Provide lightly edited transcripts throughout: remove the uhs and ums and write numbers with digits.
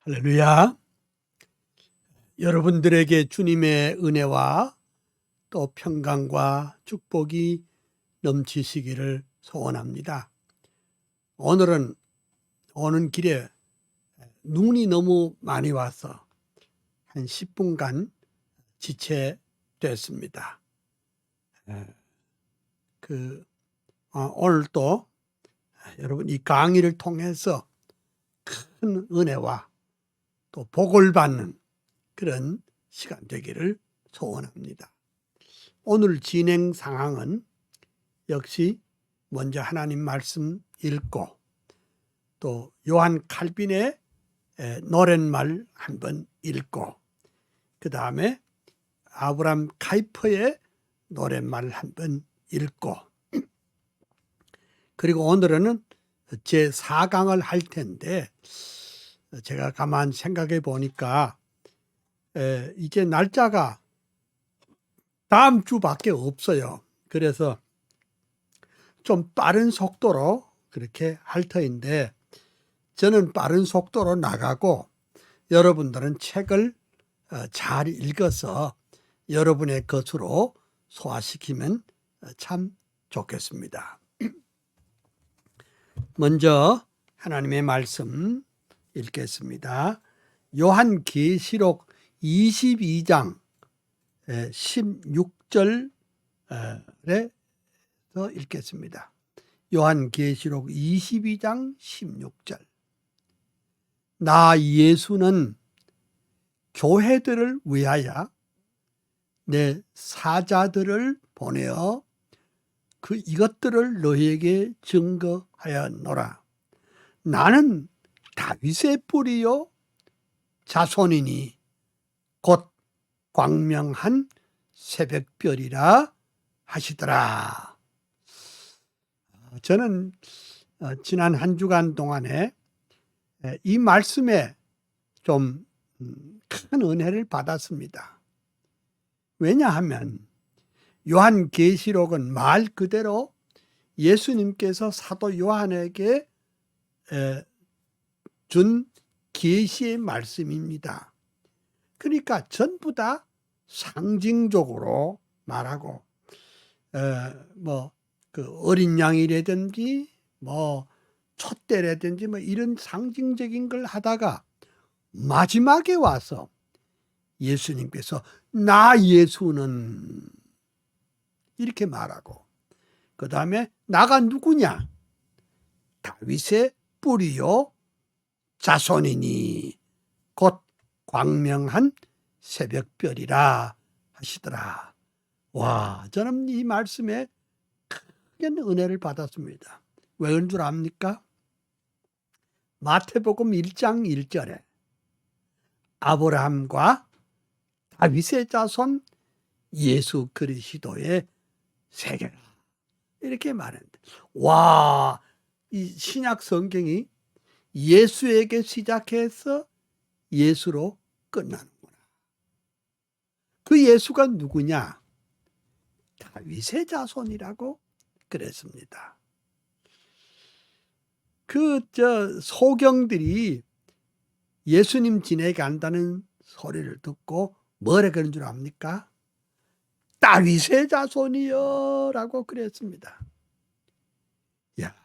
할렐루야. 여러분들에게 주님의 은혜와 또 평강과 축복이 넘치시기를 소원합니다. 오늘은 오는 길에 눈이 너무 많이 와서 한 10분간 지체됐습니다. 오늘 또 여러분 이 강의를 통해서 큰 은혜와 또 복을 받는 그런 시간 되기를 소원합니다. 오늘 진행 상황은 역시 먼저 하나님 말씀 읽고 또 요한 칼빈의 노랫말 한번 읽고 그 다음에 아브람 카이퍼의 노랫말 한번 읽고 그리고 오늘은 제 4강을 할 텐데 제가 가만 생각해 보니까 이제 날짜가 다음 주밖에 없어요. 그래서 좀 빠른 속도로 그렇게 할 터인데 저는 빠른 속도로 나가고 여러분들은 책을 잘 읽어서 여러분의 것으로 소화시키면 참 좋겠습니다. 먼저 하나님의 말씀 읽겠습니다. 요한계시록 22장 16절에서 읽겠습니다. 요한계시록 22장 16절. 나 예수는 교회들을 위하여 내 사자들을 보내어 이것들을 너희에게 증거하였노라. 나는 다윗의 뿌리요 자손이니 곧 광명한 새벽별이라 하시더라. 저는 지난 한 주간 동안에 이 말씀에 좀 큰 은혜를 받았습니다. 왜냐하면 요한계시록은 말 그대로 예수님께서 사도 요한에게 준 계시의 말씀입니다. 그러니까 전부 다 상징적으로 말하고 어린 양이라든지 촛대라든지 이런 상징적인 걸 하다가 마지막에 와서 예수님께서 나 예수는 이렇게 말하고 그 다음에 나가 누구냐? 다윗의 뿌리요 자손이니 곧 광명한 새벽별이라 하시더라. 와, 저는 이 말씀에 큰 은혜를 받았습니다. 왜 그런 줄 압니까? 마태복음 1장 1절에 아브라함과 다윗의 자손 예수 그리스도의 세계라 이렇게 말했는데, 와, 이 신약 성경이 예수에게 시작해서 예수로 끝나는구나. 그 예수가 누구냐? 다윗의 자손이라고 그랬습니다. 소경들이 예수님 지내간다는 소리를 듣고 뭐라 그런 줄 압니까? 다윗의 자손이여 라고 그랬습니다. 야,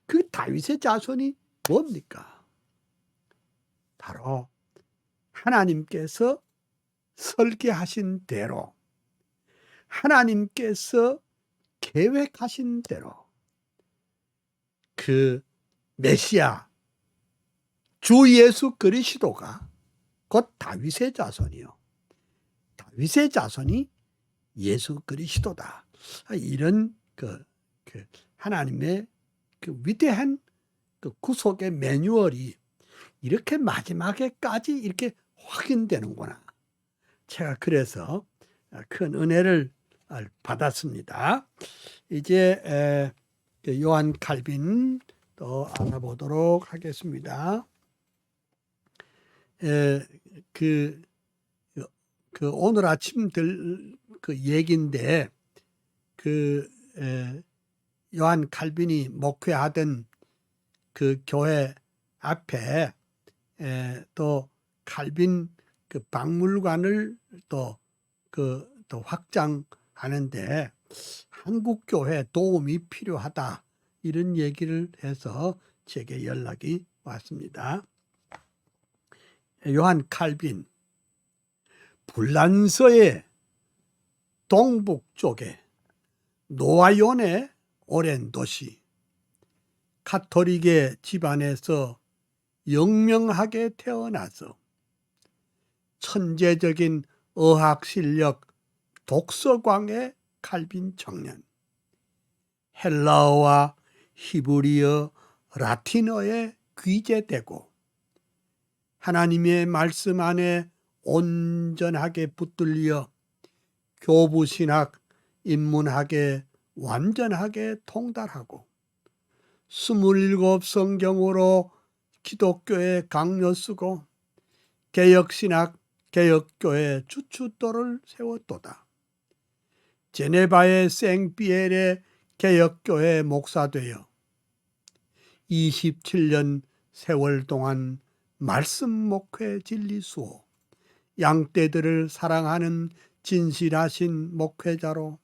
그 다윗의 자손이 뭡니까? 바로 하나님께서 설계하신 대로 하나님께서 계획하신 대로 그 메시아 주 예수 그리스도가 곧 다윗의 자손이요. 다윗의 자손이 예수 그리스도다. 이런 하나님의 위대한 구속의 매뉴얼이 이렇게 마지막에까지 이렇게 확인되는구나. 제가 그래서 큰 은혜를 받았습니다. 이제 요한 칼빈 또 알아보도록 하겠습니다. 오늘 아침 얘기인데 요한 칼빈이 목회하던 그 교회 앞에 또 칼빈 그 박물관을 또 확장하는데 한국 교회 도움이 필요하다, 이런 얘기를 해서 제게 연락이 왔습니다. 요한 칼빈, 불란서의 동북쪽에 노아연의 오랜 도시, 가톨릭의 집안에서 영명하게 태어나서 천재적인 어학 실력, 독서광의 칼빈 청년, 헬라어와 히브리어, 라틴어에 귀재되고 하나님의 말씀 안에 온전하게 붙들려 교부신학, 인문학에 완전하게 통달하고 27 성경으로 기독교의 강요 쓰고 개혁신학, 개혁교회 주춧돌을 세웠도다. 제네바의 생피엘의 개혁교회 목사되어 27년 세월 동안 말씀 목회 진리 수호, 양떼들을 사랑하는 진실하신 목회자로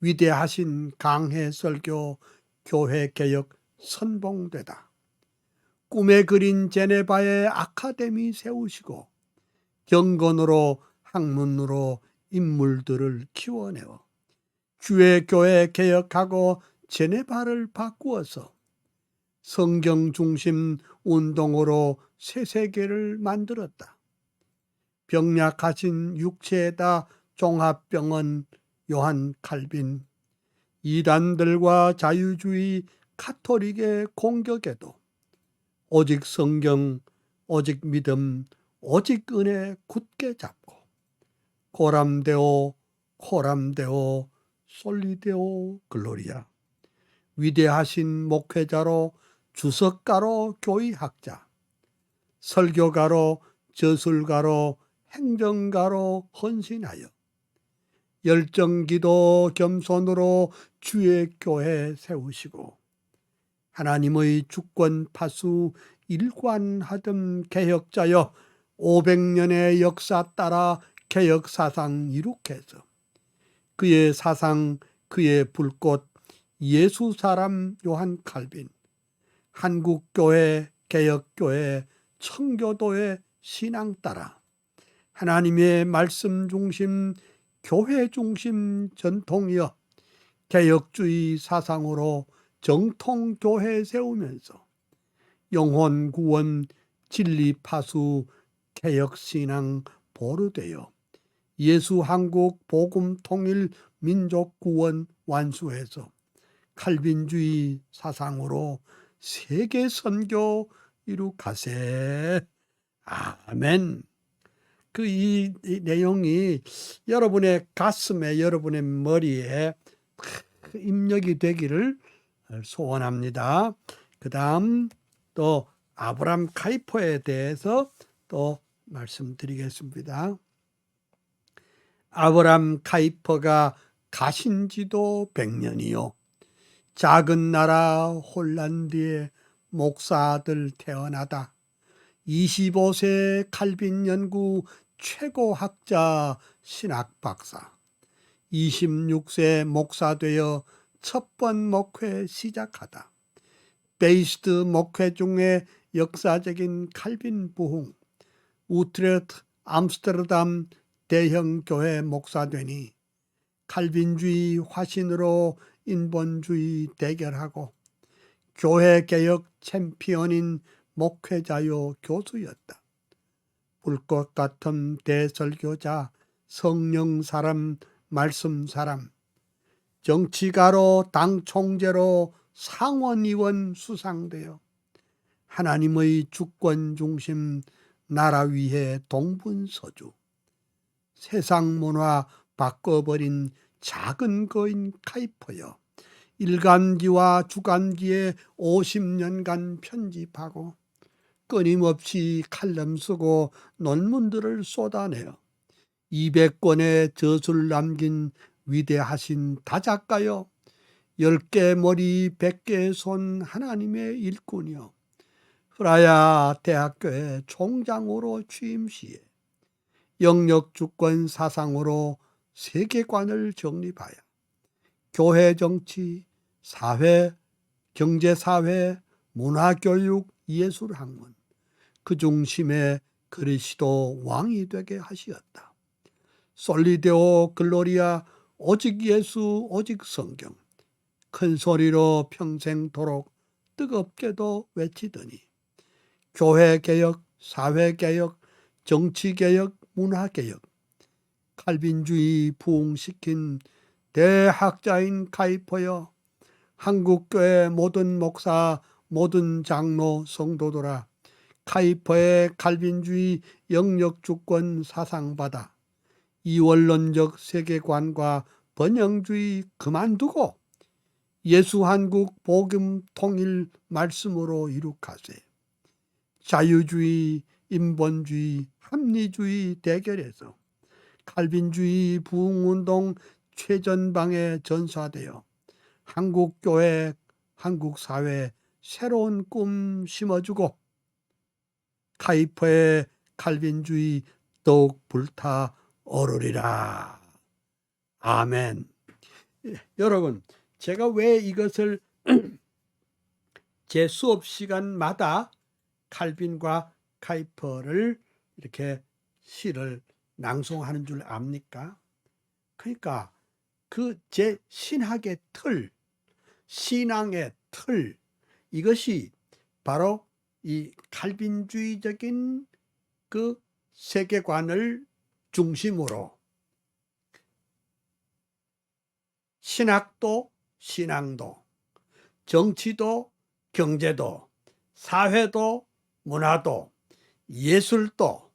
위대하신 강해 설교, 교회 개혁 선봉되다. 꿈에 그린 제네바의 아카데미 세우시고 경건으로 학문으로 인물들을 키워내어 주의 교회 개혁하고 제네바를 바꾸어서 성경 중심 운동으로 새 세계를 만들었다. 병약하신 육체에다 종합병원 요한 칼빈, 이단들과 자유주의 가톨릭의 공격에도 오직 성경, 오직 믿음, 오직 은혜 굳게 잡고 코람데오, 코람데오, 솔리데오 글로리아, 위대하신 목회자로 주석가로 교의학자, 설교가로 저술가로 행정가로 헌신하여 열정기도 겸손으로 주의 교회 세우시고 하나님의 주권 파수 일관하던 개혁자여 500년의 역사 따라 개혁사상 이룩해서 그의 사상, 그의 불꽃, 예수 사람 요한 칼빈, 한국교회, 개혁교회, 청교도의 신앙 따라 하나님의 말씀 중심, 교회 중심 전통이여 개혁주의 사상으로 정통교회 세우면서 영혼 구원, 진리 파수, 개혁신앙 보루되어 예수 한국 복음 통일 민족 구원 완수해서 칼빈주의 사상으로 세계 선교 이룩하세. 아멘. 이 내용이 여러분의 가슴에, 여러분의 머리에 입력이 되기를 소원합니다. 그 다음 또 아브람 카이퍼에 대해서 또 말씀드리겠습니다. 아브람 카이퍼가 가신 지도 100년이요. 작은 나라 홀란드의 목사들 태어나다 25세 칼빈 연구 최고 학자 신학 박사, 26세 목사 되어 첫 번 목회 시작하다 베이스트 목회 중에 역사적인 칼빈 부흥, 우트레트 암스테르담 대형 교회 목사 되니 칼빈주의 화신으로 인본주의 대결하고 교회 개혁 챔피언인 목회자요 교수였다. 불꽃 같은 대설교자, 성령 사람, 말씀 사람, 정치가로 당 총재로 상원의원 수상되어 하나님의 주권 중심 나라 위에 동분서주, 세상 문화 바꿔버린 작은 거인 카이퍼여 일간기와 주간기에 50년간 편집하고 끊임없이 칼럼 쓰고 논문들을 쏟아내어 200권의 저술 남긴 위대하신 다작가여 10개 머리 100개 손 하나님의 일꾼이여 프라야 대학교의 총장으로 취임 시에 영역 주권 사상으로 세계관을 정립하여 교회 정치, 사회, 경제사회, 문화교육, 예술학문 그 중심에 그리스도 왕이 되게 하시었다. 솔리데오 글로리아 오직 예수 오직 성경 큰 소리로 평생도록 뜨겁게도 외치더니 교회개혁, 사회개혁, 정치개혁, 문화개혁 칼빈주의 부흥시킨 대학자인 카이퍼여 한국교회 모든 목사 모든 장로 성도들아 카이퍼의 칼빈주의 영역주권 사상받아 이원론적 세계관과 번영주의 그만두고 예수 한국 복음 통일 말씀으로 이룩하세. 자유주의, 인본주의, 합리주의 대결에서 칼빈주의 부흥운동 최전방에 전사되어 한국교회, 한국사회 새로운 꿈 심어주고 카이퍼의 칼빈주의 더욱 불타오르리라. 아멘. 여러분, 제가 왜 이것을 제 수업 시간마다 칼빈과 카이퍼를 이렇게 시를 낭송하는 줄 압니까? 그러니까 그 제 신학의 틀, 신앙의 틀, 이것이 바로 이 칼빈주의적인 그 세계관을 중심으로 신학도 신앙도 정치도 경제도 사회도 문화도 예술도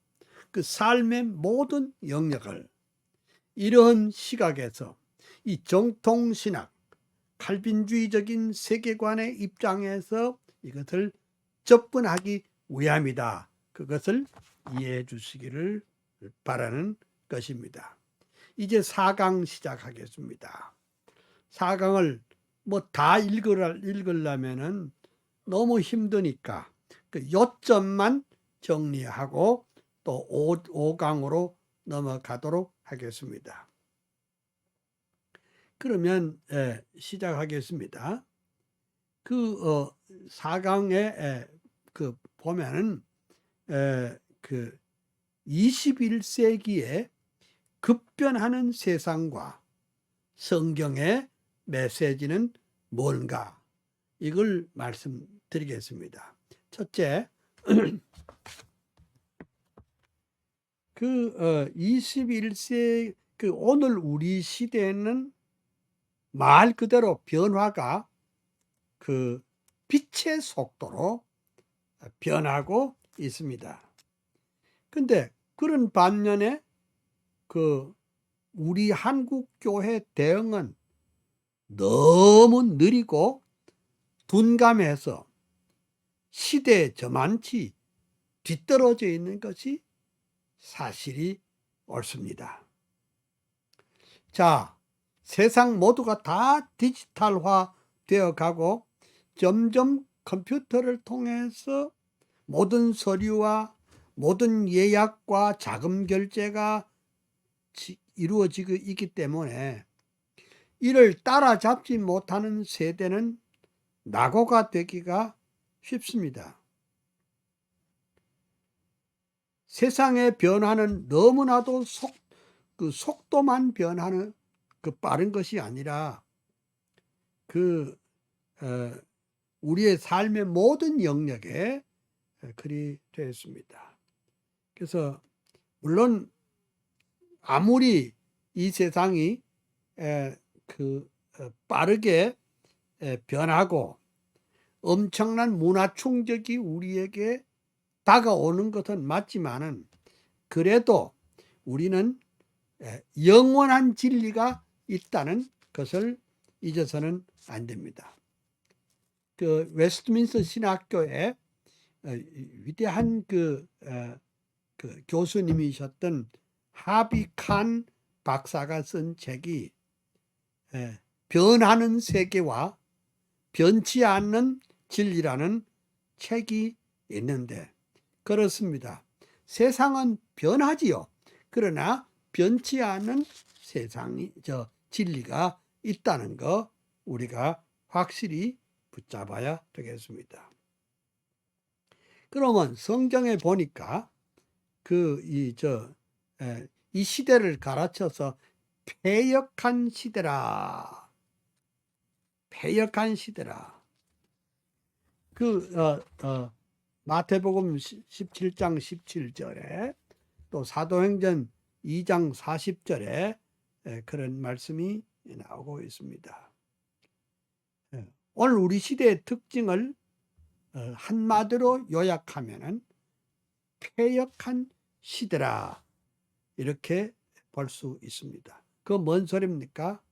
그 삶의 모든 영역을 이러한 시각에서 이 정통신학 칼빈주의적인 세계관의 입장에서 이것을 접근하기 위함이다. 그것을 이해해 주시기를 바라는 것입니다. 이제 4강 시작하겠습니다. 4강을 뭐 다 읽으려면은 너무 힘드니까 그 요점만 정리하고 또 5강으로 넘어가도록 하겠습니다. 그러면 시작하겠습니다. 그 4강에 그 보면은 그 21세기에 급변하는 세상과 성경의 메시지는 뭔가 이걸 말씀드리겠습니다. 첫째, 그 21세기 그 오늘 우리 시대에는 말 그대로 변화가 그 빛의 속도로 변하고 있습니다. 근데 그런 반면에 그 우리 한국 교회 대응은 너무 느리고 둔감해서 시대에 저만치 뒤떨어져 있는 것이 사실이 옳습니다. 자, 세상 모두가 다 디지털화 되어 가고 점점 컴퓨터를 통해서 모든 서류와 모든 예약과 자금 결제가 이루어지고 있기 때문에 이를 따라잡지 못하는 세대는 낙오가 되기가 쉽습니다. 세상의 변화는 너무나도 속도만 변하는 그 빠른 것이 아니라 우리의 삶의 모든 영역에 그리 되었습니다. 그래서 물론 아무리 이 세상이 빠르게 변하고 엄청난 문화 충격이 우리에게 다가오는 것은 맞지만은 그래도 우리는 영원한 진리가 있다는 것을 잊어서는 안 됩니다. 그 웨스트민스터 신학교의 위대한 그 교수님이셨던 하비 칸 박사가 쓴 책이 변하는 세계와 변치 않는 진리라는 책이 있는데, 그렇습니다. 세상은 변하지요. 그러나 변치 않은 진리가 있다는 거 우리가 확실히 붙잡아야 되겠습니다. 그러면 성경에 보니까 이 시대를 가르쳐서 패역한 시대라. 패역한 시대라. 마태복음 17장 17절에 또 사도행전 2장 40절에 그런 말씀이 나오고 있습니다. 오늘 우리 시대의 특징을 한마디로 요약하면은 패역한 시대라 이렇게 볼 수 있습니다. 그 뭔 소리입니까?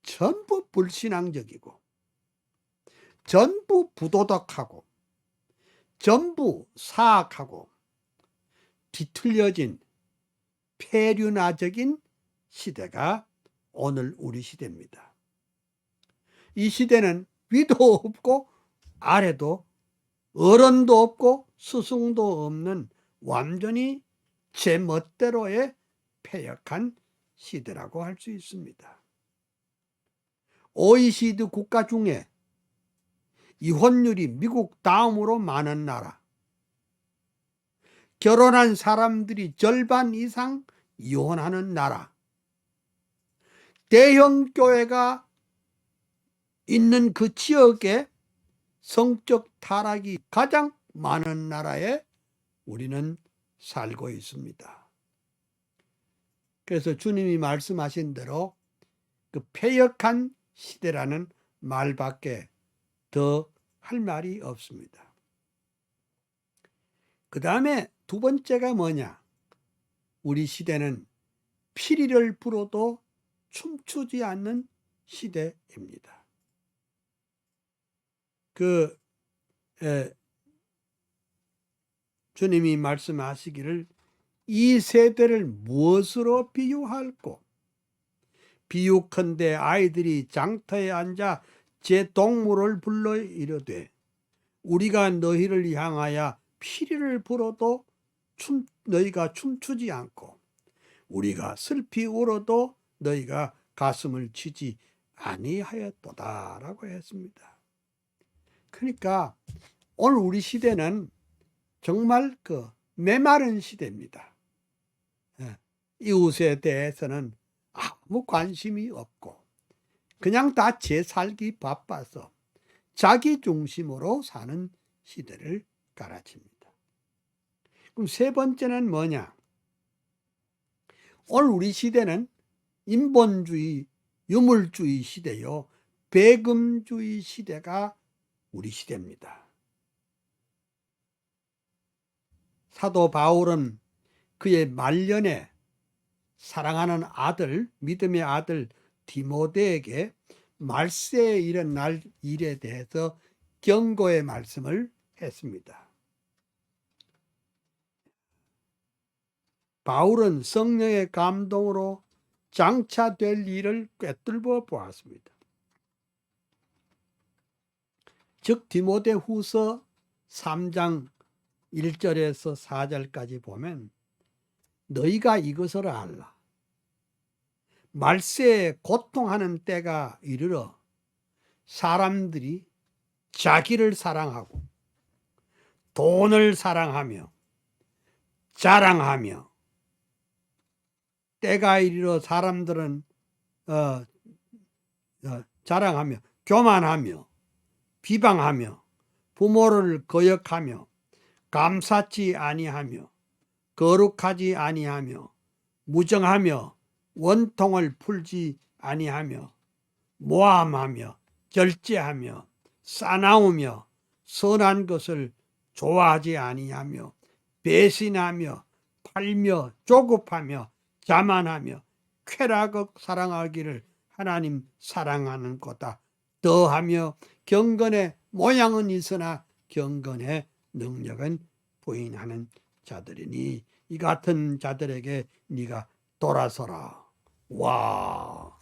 전부 불신앙적이고 전부 부도덕하고 전부 사악하고 뒤틀려진 폐륜화적인 시대가 오늘 우리 시대입니다. 이 시대는 위도 없고 아래도 어른도 없고 스승도 없는 완전히 제 멋대로의 패역한 시대라고 할 수 있습니다. OECD 국가 중에 이혼율이 미국 다음으로 많은 나라, 결혼한 사람들이 절반 이상 이혼하는 나라, 대형 교회가 있는 그 지역에 성적 타락이 가장 많은 나라에 우리는 살고 있습니다. 그래서 주님이 말씀하신 대로 그 패역한 시대라는 말밖에 더 할 말이 없습니다. 그 다음에 두 번째가 뭐냐? 우리 시대는 피리를 불어도 춤추지 않는 시대입니다. 주님이 말씀하시기를 이 세대를 무엇으로 비유할꼬? 비유컨대 아이들이 장터에 앉아 제 동물을 불러 이르되 우리가 너희를 향하여 피리를 불어도 너희가 춤추지 않고 우리가 슬피 울어도 너희가 가슴을 치지 아니하였도다 라고 했습니다. 그러니까 오늘 우리 시대는 정말 메마른 시대입니다. 이웃에 대해서는 아무 관심이 없고 그냥 다 제 살기 바빠서 자기 중심으로 사는 시대를 가르칩니다. 그럼 세 번째는 뭐냐? 오늘 우리 시대는 인본주의, 유물주의 시대요. 배금주의 시대가 우리 시대입니다. 사도 바울은 그의 말년에 사랑하는 아들, 믿음의 아들 디모데에게 말세에 일어날 일에 대해서 경고의 말씀을 했습니다. 바울은 성령의 감동으로 장차 될 일을 꿰뚫어 보았습니다. 즉 디모데 후서 3장 1절에서 4절까지 보면 너희가 이것을 알라. 말세에 고통하는 때가 이르러 사람들이 자기를 사랑하고 돈을 사랑하며 자랑하며 때가 이르러 사람들은 자랑하며 교만하며 비방하며 부모를 거역하며 감사치 아니하며 거룩하지 아니하며 무정하며 원통을 풀지 아니하며 모함하며 절제하며 싸나우며 선한 것을 좋아하지 아니하며 배신하며 팔며 조급하며 자만하며 쾌락을 사랑하기를 하나님 사랑하는 거다. 더하며 경건의 모양은 있으나 경건의 능력은 부인하는 자들이니 이 같은 자들에게 네가 돌아서라. 와,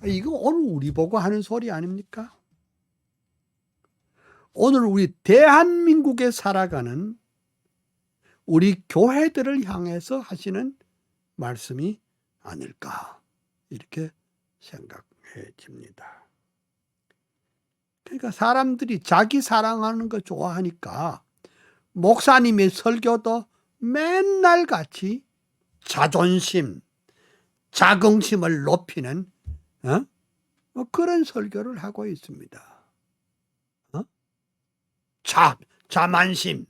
이거 오늘 우리 보고 하는 소리 아닙니까? 오늘 우리 대한민국에 살아가는 우리 교회들을 향해서 하시는 말씀이 아닐까 이렇게 생각해집니다. 그러니까 사람들이 자기 사랑하는 거 좋아하니까 목사님의 설교도 맨날 같이 자존심, 자긍심을 높이는 그런 설교를 하고 있습니다. 자만심,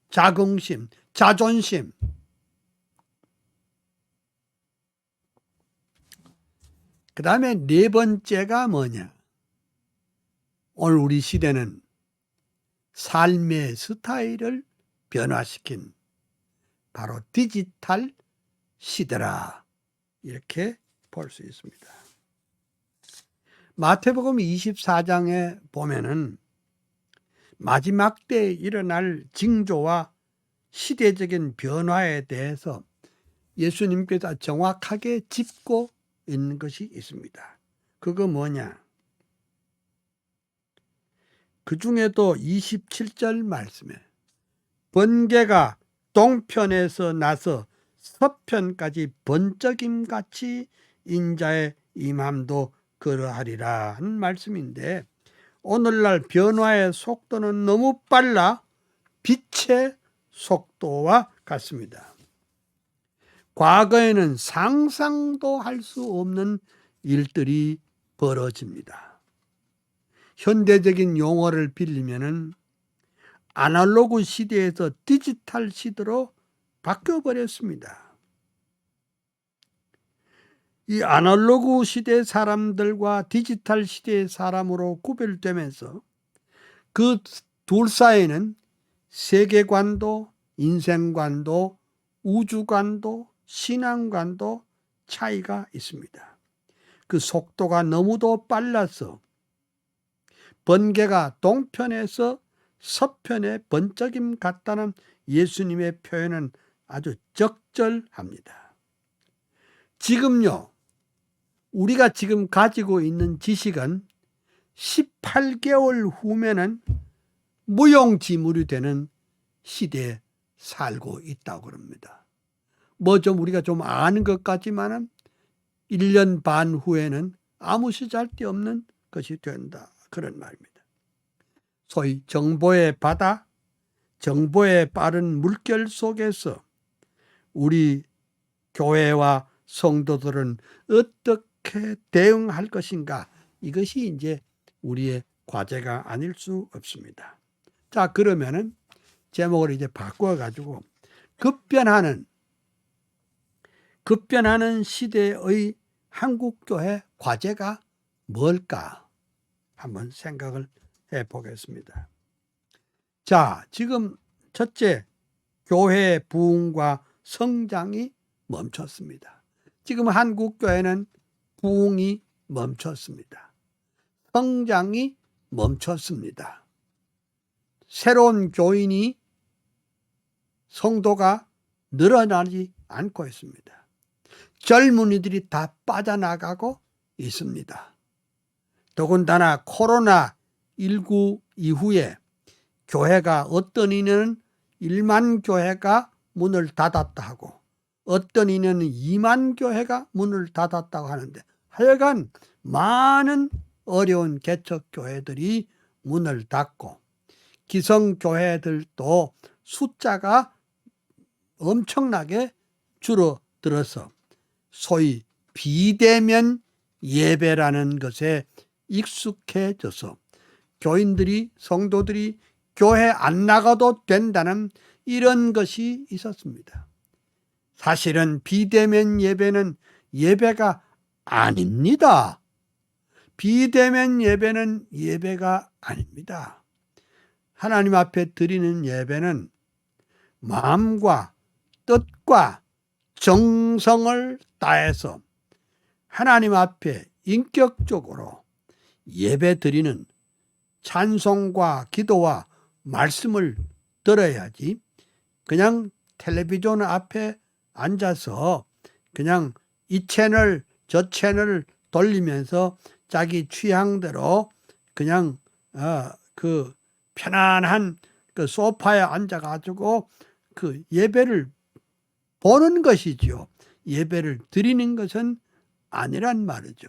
자긍심, 자존심. 그 다음에 네 번째가 뭐냐? 오늘 우리 시대는 삶의 스타일을 변화시킨 바로 디지털 시대라 이렇게 볼 수 있습니다. 마태복음 24장에 보면은 마지막 때에 일어날 징조와 시대적인 변화에 대해서 예수님께서 정확하게 짚고 있는 것이 있습니다. 그거 뭐냐? 그 중에도 27절 말씀에 번개가 동편에서 나서 서편까지 번쩍임같이 인자의 임함도 그러하리라 하는 말씀인데, 오늘날 변화의 속도는 너무 빨라 빛의 속도와 같습니다. 과거에는 상상도 할 수 없는 일들이 벌어집니다. 현대적인 용어를 빌리면은 아날로그 시대에서 디지털 시대로 바뀌어버렸습니다. 이 아날로그 시대 사람들과 디지털 시대의 사람으로 구별되면서 그 둘 사이에는 세계관도, 인생관도, 우주관도, 신앙관도 차이가 있습니다. 그 속도가 너무도 빨라서 번개가 동편에서 서편에 번쩍임 같다는 예수님의 표현은 아주 적절합니다. 지금요, 우리가 지금 가지고 있는 지식은 18개월 후면은 무용지물이 되는 시대에 살고 있다고 합니다. 우리가 좀 아는 것 같지만은 1년 반 후에는 아무 쓰잘데없는 것이 된다. 그런 말입니다. 소위 정보의 바다, 정보의 빠른 물결 속에서 우리 교회와 성도들은 어떻게 대응할 것인가? 이것이 이제 우리의 과제가 아닐 수 없습니다. 자, 그러면은 제목을 이제 바꿔가지고 급변하는 시대의 한국교회 과제가 뭘까? 한번 생각을 해보겠습니다. 자, 지금 첫째, 교회의 부흥과 성장이 멈췄습니다. 지금 한국교회는 부흥이 멈췄습니다. 성장이 멈췄습니다. 새로운 교인이, 성도가 늘어나지 않고 있습니다. 젊은이들이 다 빠져나가고 있습니다. 더군다나 코로나19 이후에 교회가, 어떤 이는 1만 교회가 문을 닫았다 하고 어떤 이는 2만 교회가 문을 닫았다고 하는데, 하여간 많은 어려운 개척교회들이 문을 닫고 기성교회들도 숫자가 엄청나게 줄어들어서 소위 비대면 예배라는 것에 익숙해져서 교인들이, 성도들이 교회 안 나가도 된다는 이런 것이 있었습니다. 사실은 비대면 예배는 예배가 아닙니다. 비대면 예배는 예배가 아닙니다. 하나님 앞에 드리는 예배는 마음과 뜻과 정성을 다해서 하나님 앞에 인격적으로 예배 드리는 찬송과 기도와 말씀을 들어야지, 그냥 텔레비전 앞에 앉아서 그냥 이 채널 저 채널 돌리면서 자기 취향대로 그냥 편안한 그 소파에 앉아가지고 그 예배를 보는 것이지요. 예배를 드리는 것은 아니란 말이죠.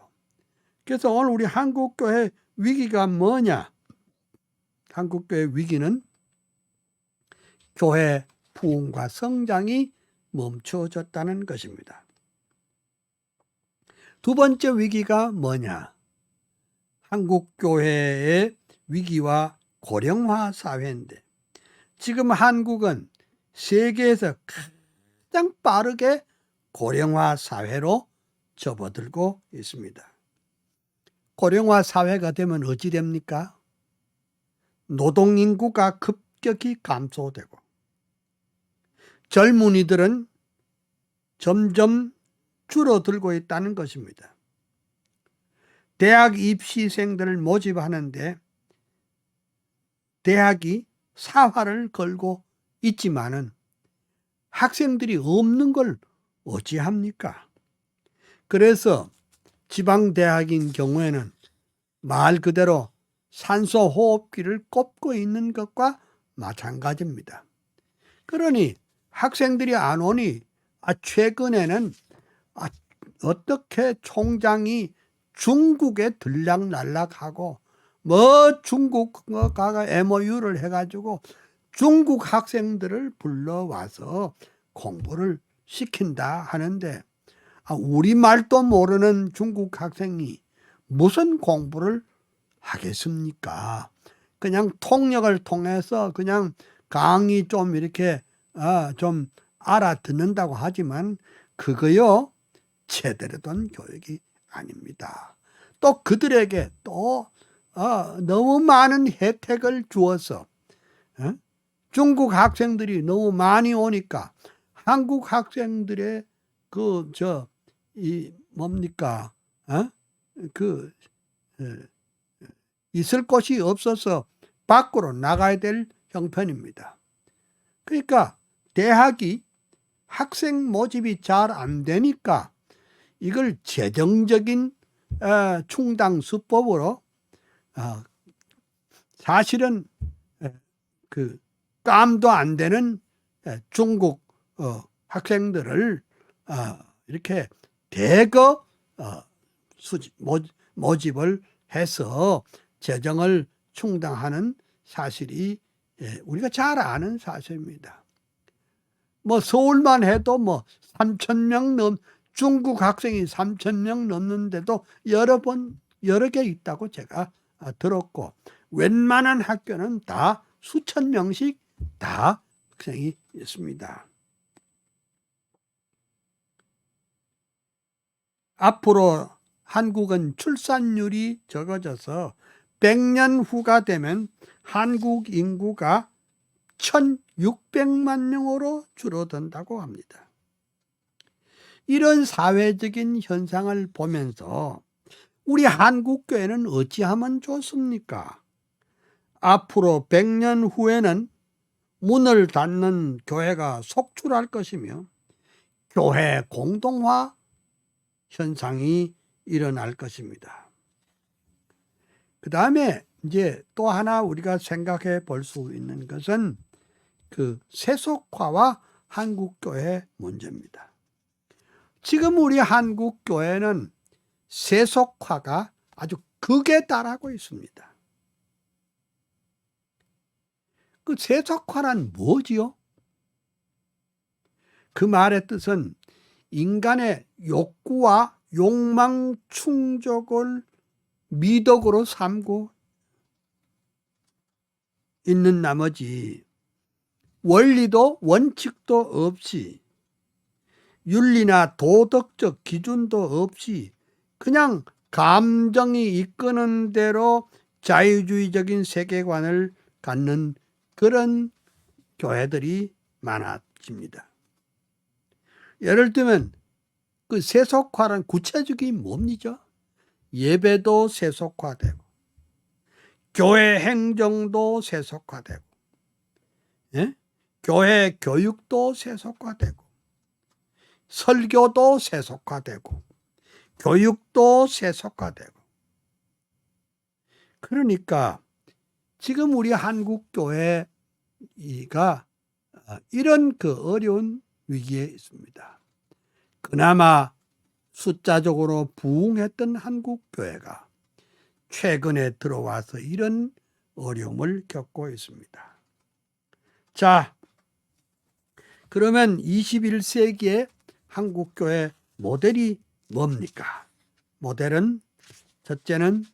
그래서 오늘 우리 한국교회 위기가 뭐냐? 한국교회 위기는 교회 부흥과 성장이 멈춰졌다는 것입니다. 두 번째 위기가 뭐냐? 한국교회의 위기와 고령화 사회인데, 지금 한국은 세계에서 가장 빠르게 고령화 사회로 접어들고 있습니다. 고령화 사회가 되면 어찌 됩니까? 노동인구가 급격히 감소되고 젊은이들은 점점 줄어들고 있다는 것입니다. 대학 입시생들을 모집하는데 대학이 사활을 걸고 있지만은 학생들이 없는 걸 어찌합니까? 그래서 지방대학인 경우에는 말 그대로 산소 호흡기를 꼽고 있는 것과 마찬가지입니다. 그러니 학생들이 안 오니 최근에는 어떻게 총장이 중국에 들락날락하고 중국과 MOU를 해가지고 중국 학생들을 불러와서 공부를 시킨다 하는데, 우리말도 모르는 중국 학생이 무슨 공부를 하겠습니까? 그냥 통역을 통해서 그냥 강의 좀 이렇게 좀 알아듣는다고 하지만 그거요 제대로 된 교육이 아닙니다. 또 그들에게 또 너무 많은 혜택을 주어서 중국 학생들이 너무 많이 오니까 한국 학생들의 있을 곳이 없어서 밖으로 나가야 될 형편입니다. 그러니까 대학이 학생 모집이 잘 안 되니까 이걸 재정적인 충당 수법으로 사실은 그 깜도 안 되는 중국 학생들을 이렇게 대거 모집을 해서 재정을 충당하는 사실이 우리가 잘 아는 사실입니다. 서울만 해도 3,000명 중국 학생이 3,000명 넘는데도 여러 개 있다고 제가 들었고, 웬만한 학교는 다 수천 명씩 다 학생이 있습니다. 앞으로 한국은 출산율이 적어져서 100년 후가 되면 한국 인구가 1,600만 명으로 줄어든다고 합니다. 이런 사회적인 현상을 보면서 우리 한국교회는 어찌하면 좋습니까? 앞으로 100년 후에는 문을 닫는 교회가 속출할 것이며 교회 공동화 현상이 일어날 것입니다. 그 다음에 이제 또 하나 우리가 생각해 볼 수 있는 것은 그 세속화와 한국교회 문제입니다. 지금 우리 한국교회는 세속화가 아주 극에 달하고 있습니다. 그 세속화란 뭐지요? 그 말의 뜻은 인간의 욕구와 욕망 충족을 미덕으로 삼고 있는 나머지 원리도 원칙도 없이 윤리나 도덕적 기준도 없이 그냥 감정이 이끄는 대로 자유주의적인 세계관을 갖는 그런 교회들이 많아집니다. 예를 들면 그 세속화란 구체적인 뭡니까? 예배도 세속화되고 교회 행정도 세속화되고 교회 교육도 세속화되고 설교도 세속화되고 교육도 세속화되고, 그러니까 지금 우리 한국 교회가 이런 그 어려운 위기에 있습니다. 그나마 숫자적으로 부흥했던 한국 교회가 최근에 들어와서 이런 어려움을 겪고 있습니다. 자, 그러면 21세기의 한국 교회 모델이 뭡니까? 모델은 첫째는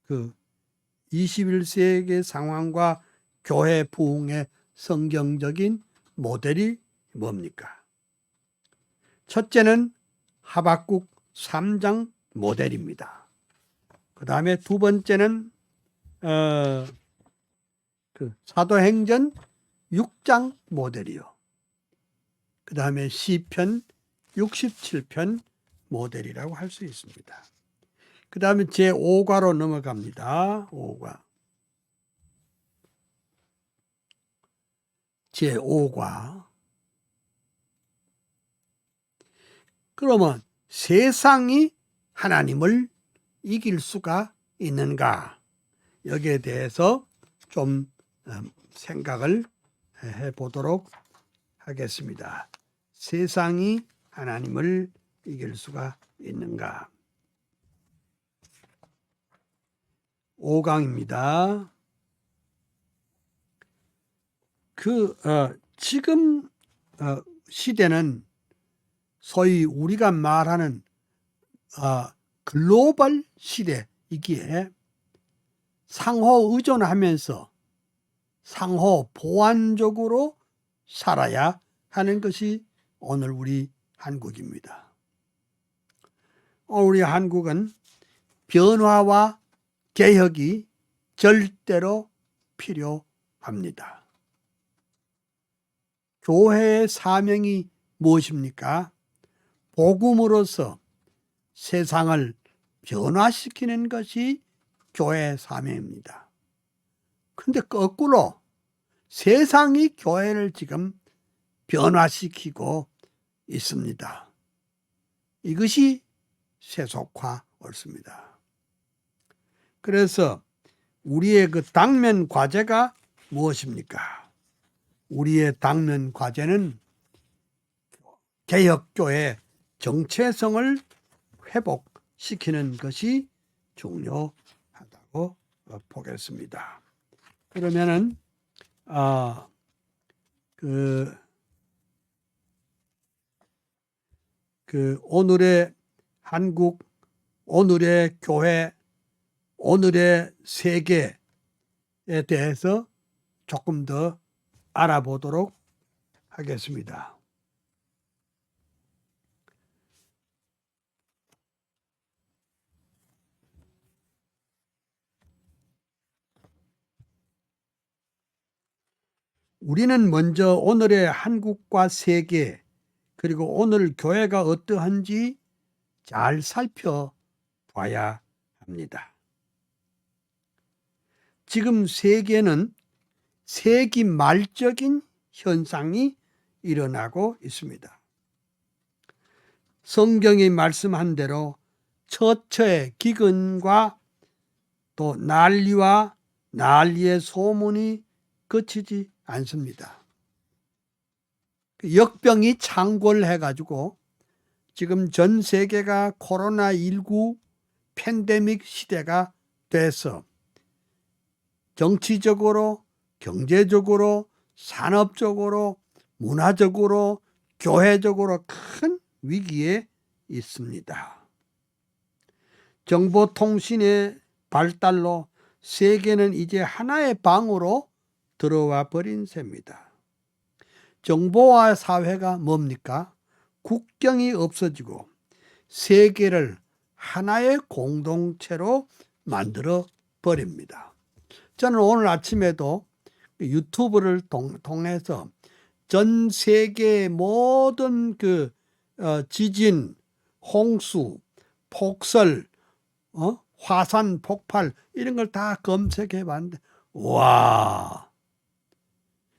그 21세기 상황과 교회 부흥의 성경적인 모델이 뭡니까? 첫째는 하박국 3장 모델입니다. 그 다음에 두 번째는 그 사도행전 6장 모델이요. 그 다음에 시편 67편 모델이라고 할 수 있습니다. 그 다음에 제5과로 넘어갑니다. 5과. 제5과. 그러면 세상이 하나님을 이길 수가 있는가? 여기에 대해서 좀 생각을 해보도록 하겠습니다. 세상이 하나님을 이길 수가 있는가? 5강입니다. 지금 시대는 소위 우리가 말하는 글로벌 시대이기에 상호 의존하면서 상호 보완적으로 살아야 하는 것이 오늘 우리 한국입니다. 우리 한국은 변화와 개혁이 절대로 필요합니다. 교회의 사명이 무엇입니까? 복음으로서 세상을 변화시키는 것이 교회의 사명입니다. 그런데 거꾸로 세상이 교회를 지금 변화시키고 있습니다. 이것이 세속화 옳습니다. 그래서 우리의 그 당면 과제가 무엇입니까? 우리의 당면 과제는 개혁교회 정체성을 회복시키는 것이 중요하다고 보겠습니다. 그러면은 오늘의 한국, 오늘의 교회, 오늘의 세계에 대해서 조금 더 알아보도록 하겠습니다. 우리는 먼저 오늘의 한국과 세계 그리고 오늘 교회가 어떠한지 잘 살펴봐야 합니다. 지금 세계는 세기 말적인 현상이 일어나고 있습니다. 성경이 말씀한 대로 처처의 기근과 또 난리와 난리의 소문이 그치지 않습니다. 역병이 창궐해가지고 지금 전 세계가 코로나19 팬데믹 시대가 돼서 정치적으로, 경제적으로, 산업적으로, 문화적으로, 교회적으로 큰 위기에 있습니다. 정보통신의 발달로 세계는 이제 하나의 방으로 들어와 버린 셈입니다. 정보화 사회가 뭡니까? 국경이 없어지고 세계를 하나의 공동체로 만들어 버립니다. 저는 오늘 아침에도 유튜브를 통해서 전 세계의 모든 지진, 홍수, 폭설, 화산 폭발 이런 걸 다 검색해 봤는데 와,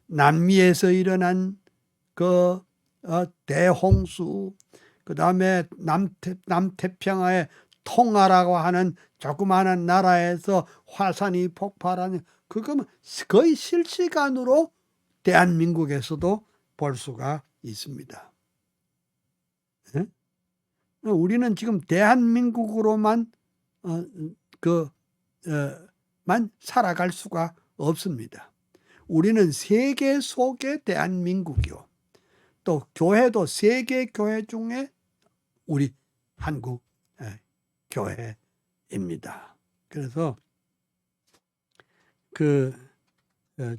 남미에서 일어난 대홍수, 그 다음에 남태평양의 통화라고 하는 조그마한 나라에서 화산이 폭발하는 그거는 거의 실시간으로 대한민국에서도 볼 수가 있습니다. 예? 우리는 지금 대한민국으로만 만 살아갈 수가 없습니다. 우리는 세계 속의 대한민국이요. 또 교회도 세계 교회 중에 우리 한국 교회입니다. 그래서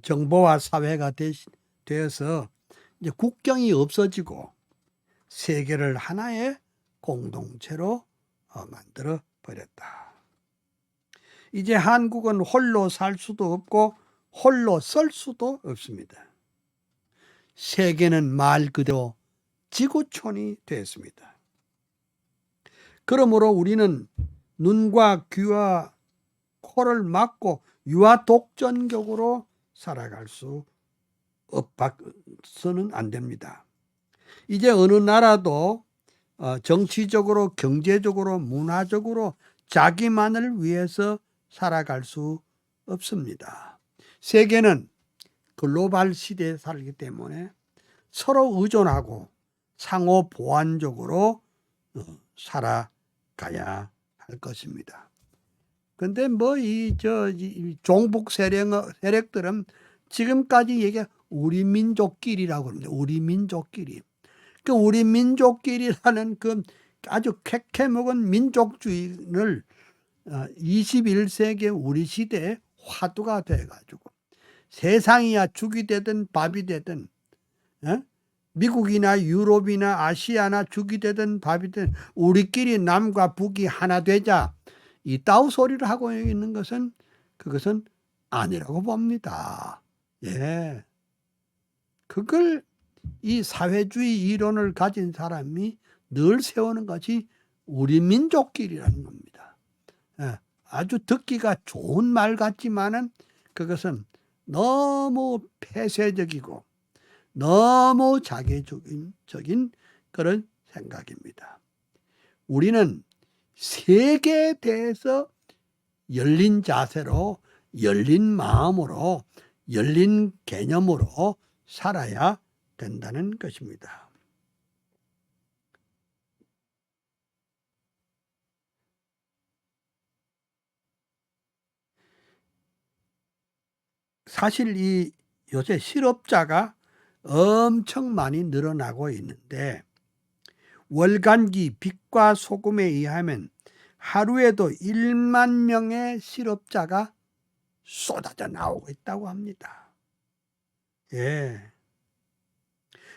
정보화 사회가 되어서 이제 국경이 없어지고 세계를 하나의 공동체로 만들어 버렸다. 이제 한국은 홀로 살 수도 없고 홀로 설 수도 없습니다. 세계는 말 그대로 지구촌이 되었습니다. 그러므로 우리는 눈과 귀와 코를 막고 유아독전격으로 살아갈 수 없어서는 안 됩니다. 이제 어느 나라도 정치적으로, 경제적으로, 문화적으로 자기만을 위해서 살아갈 수 없습니다. 세계는 글로벌 시대에 살기 때문에 서로 의존하고 상호 보완적으로 살아가야 할 것입니다. 근데 이 종북 세력들은 지금까지 얘기한 우리 민족끼리라고 합니다. 우리 민족끼리. 우리 민족끼리라는 아주 캐캐먹은 민족주의를 21세기 우리 시대의 화두가 돼가지고 세상이야 죽이 되든 밥이 되든 미국이나 유럽이나 아시아나 죽이 되든 밥이 되든 우리끼리 남과 북이 하나 되자 이 따우 소리를 하고 있는 것은 그것은 아니라고 봅니다. 예, 그걸 이 사회주의 이론을 가진 사람이 늘 세우는 것이 우리 민족끼리라는 겁니다. 예, 아주 듣기가 좋은 말 같지만은 그것은 너무 폐쇄적이고 너무 자기적인 그런 생각입니다. 우리는 세계에 대해서 열린 자세로, 열린 마음으로, 열린 개념으로 살아야 된다는 것입니다. 사실 이 요새 실업자가 엄청 많이 늘어나고 있는데 월간기 빛과 소금에 의하면 하루에도 1만 명의 실업자가 쏟아져 나오고 있다고 합니다. 예.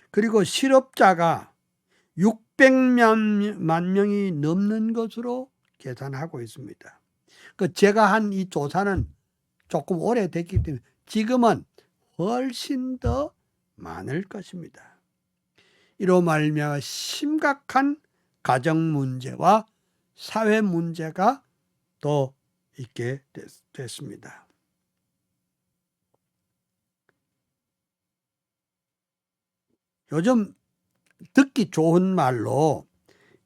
그리고 실업자가 600만 명이 넘는 것으로 계산하고 있습니다. 제가 한 이 조사는 조금 오래됐기 때문에 지금은 훨씬 더 많을 것입니다. 이로 말미암아 심각한 가정 문제와 사회 문제가 더 있게 됐습니다. 요즘 듣기 좋은 말로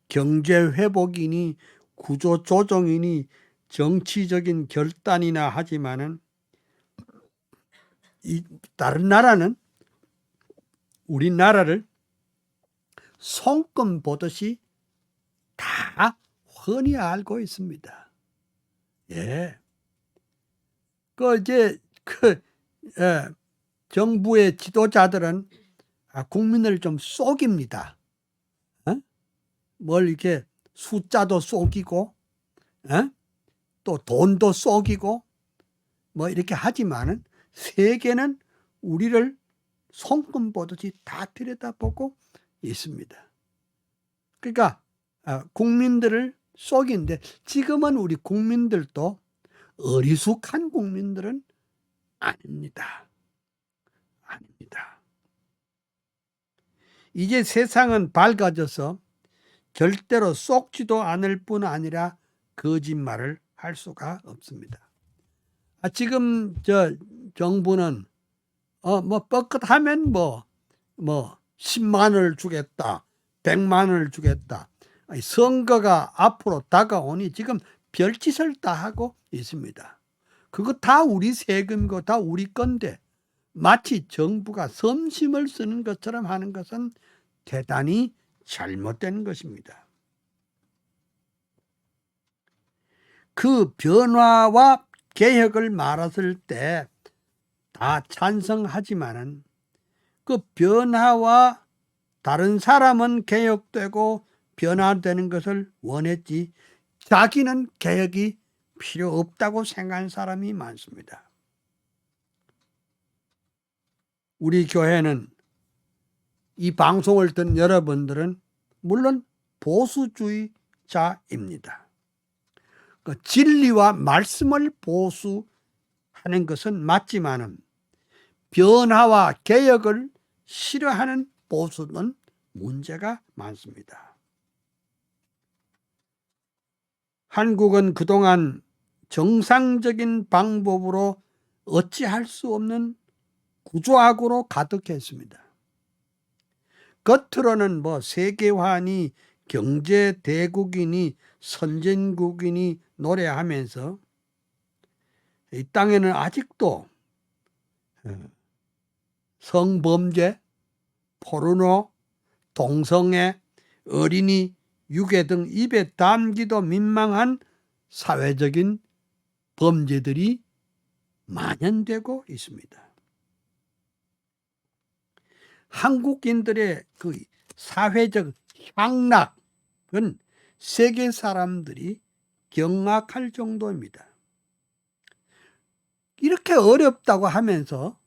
경제 회복이니 구조 조정이니 정치적인 결단이나 하지만은 다른 나라는 우리나라를 손금 보듯이 다 흔히 알고 있습니다. 예. 정부의 지도자들은 국민을 좀 속입니다. 뭘 이렇게 숫자도 속이고, 또 돈도 속이고, 이렇게 하지만은 세계는 우리를 손금 보듯이 다 들여다보고 있습니다. 그러니까 국민들을 속이는데 지금은 우리 국민들도 어리숙한 국민들은 아닙니다. 아닙니다. 이제 세상은 밝아져서 절대로 속지도 않을 뿐 아니라 거짓말을 할 수가 없습니다. 지금 정부는 뻣끗하면 10만 원을 주겠다, 100만 원을 주겠다. 선거가 앞으로 다가오니 지금 별짓을 다 하고 있습니다. 그거 다 우리 세금이고 다 우리 건데 마치 정부가 섬심을 쓰는 것처럼 하는 것은 대단히 잘못된 것입니다. 그 변화와 개혁을 말했을 때 다 찬성하지만은 그 변화와 다른 사람은 개혁되고 변화되는 것을 원했지 자기는 개혁이 필요 없다고 생각하는 사람이 많습니다. 우리 교회는 이 방송을 듣는 여러분들은 물론 보수주의자입니다. 그 진리와 말씀을 보수하는 것은 맞지만은 변화와 개혁을 싫어하는 보수는 문제가 많습니다. 한국은 그동안 정상적인 방법으로 어찌할 수 없는 구조학으로 가득했습니다. 겉으로는 세계화니 경제 대국이니 선진국이니 노래하면서 이 땅에는 아직도 성범죄, 포르노, 동성애, 어린이, 유괴 등 입에 담기도 민망한 사회적인 범죄들이 만연되고 있습니다. 한국인들의 그 사회적 향락은 세계 사람들이 경악할 정도입니다. 이렇게 어렵다고 하면서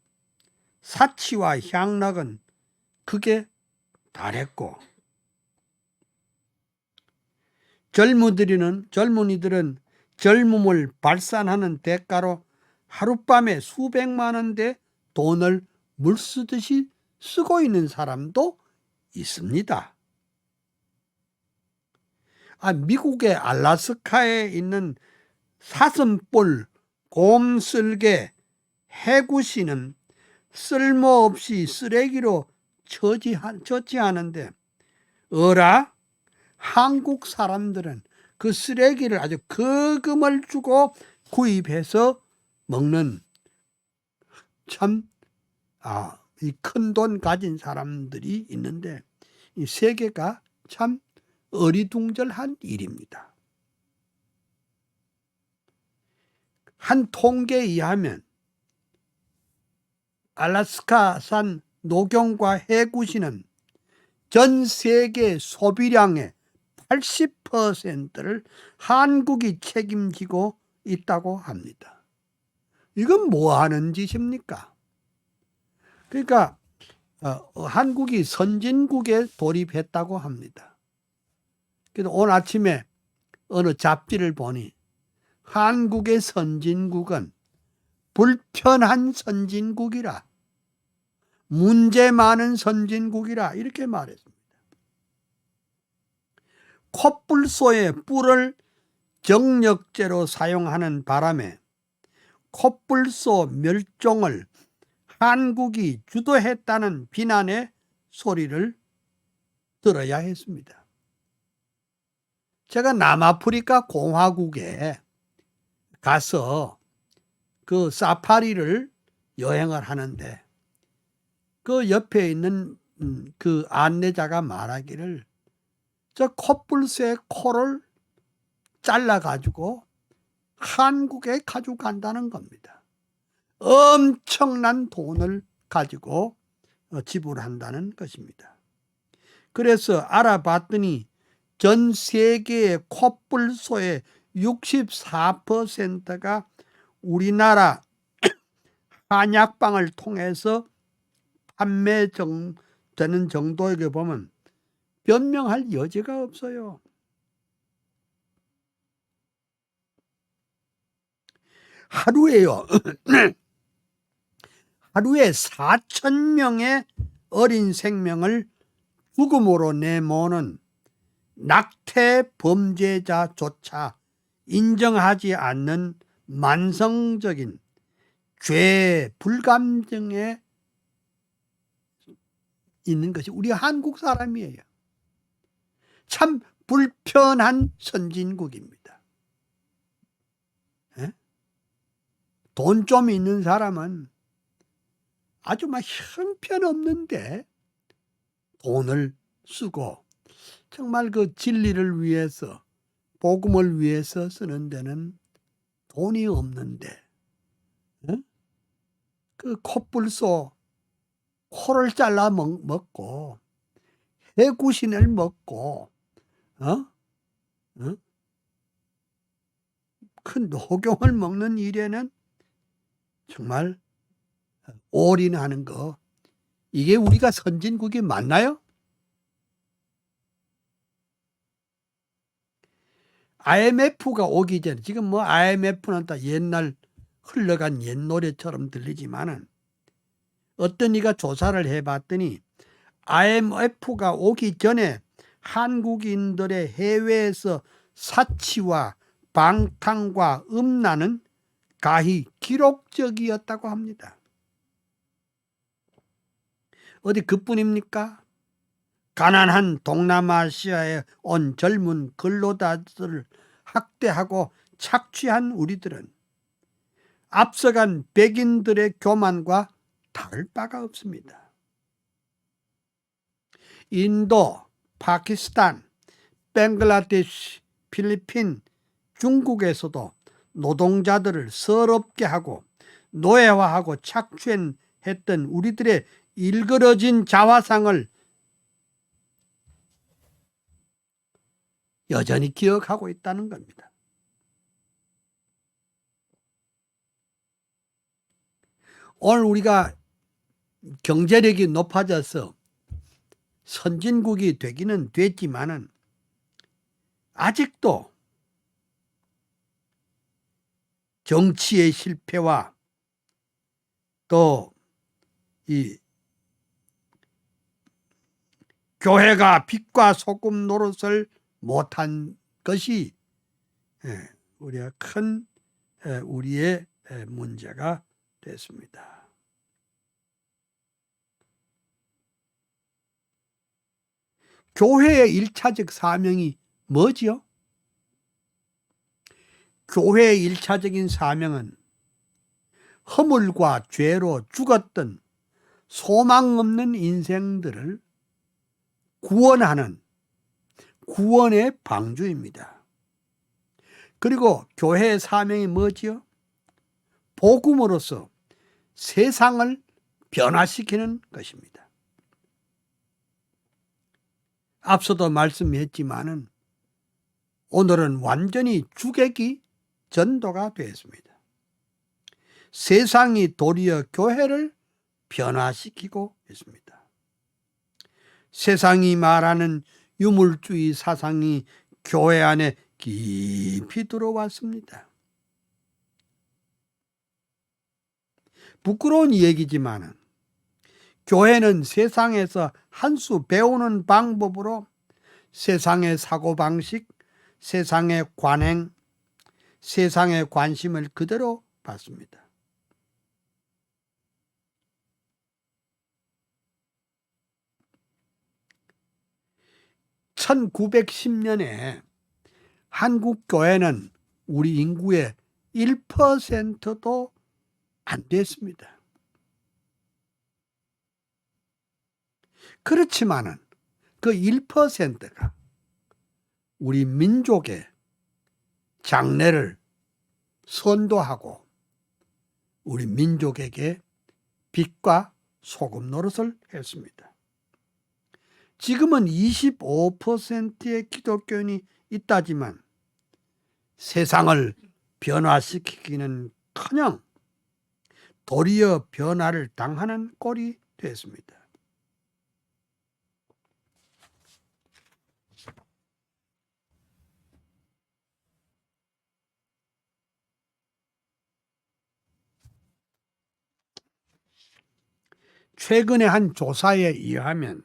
사치와 향락은 크게 달했고 젊은이들은 젊음을 발산하는 대가로 하룻밤에 수백만 원대 돈을 물쓰듯이 쓰고 있는 사람도 있습니다. 미국의 알래스카에 있는 사슴뿔 곰쓸개 해구씨는 쓸모없이 쓰레기로 처치하는데 어라? 한국 사람들은 그 쓰레기를 아주 거금을 주고 구입해서 먹는 참 이 큰 돈 가진 사람들이 있는데 이 세계가 참 어리둥절한 일입니다. 한 통계에 의하면 알래스카산 녹용과 해구씨는 전 세계 소비량의 80%를 한국이 책임지고 있다고 합니다. 이건 뭐 하는 짓입니까? 그러니까 한국이 선진국에 돌입했다고 합니다. 그래서 오늘 아침에 어느 잡지를 보니 한국의 선진국은 불편한 선진국이라, 문제 많은 선진국이라 이렇게 말했습니다. 콧불소의 뿔을 정력제로 사용하는 바람에 콧불소 멸종을 한국이 주도했다는 비난의 소리를 들어야 했습니다. 제가 남아프리카 공화국에 가서 그 사파리를 여행을 하는데 그 옆에 있는 그 안내자가 말하기를 저 콧불새의 코를 잘라가지고 한국에 가져간다는 겁니다. 엄청난 돈을 가지고 지불한다는 것입니다. 그래서 알아봤더니 전 세계의 콧불소의 64%가 우리나라 한약방을 통해서 판매되는 정도에게 보면 변명할 여지가 없어요. 하루에요. 하루에 4,000명의 어린 생명을 죽음으로 내모는 낙태 범죄자조차 인정하지 않는 만성적인 죄 불감증에 있는 것이 우리 한국 사람이에요. 참 불편한 선진국입니다. 예? 돈 좀 있는 사람은 아주 막 형편없는데 돈을 쓰고 정말 그 진리를 위해서 복음을 위해서 쓰는 데는 돈이 없는데 그 콧불소 코를 잘라 먹고 해구신을 먹고 그 녹용을 먹는 일에는 정말 올인하는 거, 이게 우리가 선진국이 맞나요? IMF가 오기 전에, 지금 뭐 IMF는 다 옛날 흘러간 옛 노래처럼 들리지만은 어떤 이가 조사를 해봤더니 IMF가 오기 전에 한국인들의 해외에서 사치와 방탕과 음란은 가히 기록적이었다고 합니다. 어디 그뿐입니까? 가난한 동남아시아에 온 젊은 근로자들을 학대하고 착취한 우리들은 앞서간 백인들의 교만과 다를 바가 없습니다. 인도, 파키스탄, 벵글라데시, 필리핀, 중국에서도 노동자들을 서럽게 하고 노예화하고 착취했던 우리들의 일그러진 자화상을 여전히 기억하고 있다는 겁니다. 오늘 우리가 경제력이 높아져서 선진국이 되기는 됐지만은 아직도 정치의 실패와 또 이 교회가 빛과 소금 노릇을 못한 것이 우리가 큰 우리의 문제가 됐습니다. 교회의 1차적 사명이 뭐지요? 교회의 1차적인 사명은 허물과 죄로 죽었던 소망 없는 인생들을 구원하는 구원의 방주입니다. 그리고 교회의 사명이 뭐지요? 복음으로서 세상을 변화시키는 것입니다. 앞서도 말씀했지만은 오늘은 완전히 주객이 전도가 되었습니다. 세상이 도리어 교회를 변화시키고 있습니다. 세상이 말하는 유물주의 사상이 교회 안에 깊이 들어왔습니다. 부끄러운 얘기지만 교회는 세상에서 한 수 배우는 방법으로 세상의 사고방식, 세상의 관행, 세상의 관심을 그대로 받습니다. 1910년에 한국 교회는 우리 인구의 1%도 안 됐습니다. 그렇지만은 그 1%가 우리 민족의 장래를 선도하고 우리 민족에게 빛과 소금 노릇을 했습니다. 지금은 25%의 기독교인이 있다지만 세상을 변화시키기는커녕 도리어 변화를 당하는 꼴이 됐습니다. 최근의 한 조사에 의하면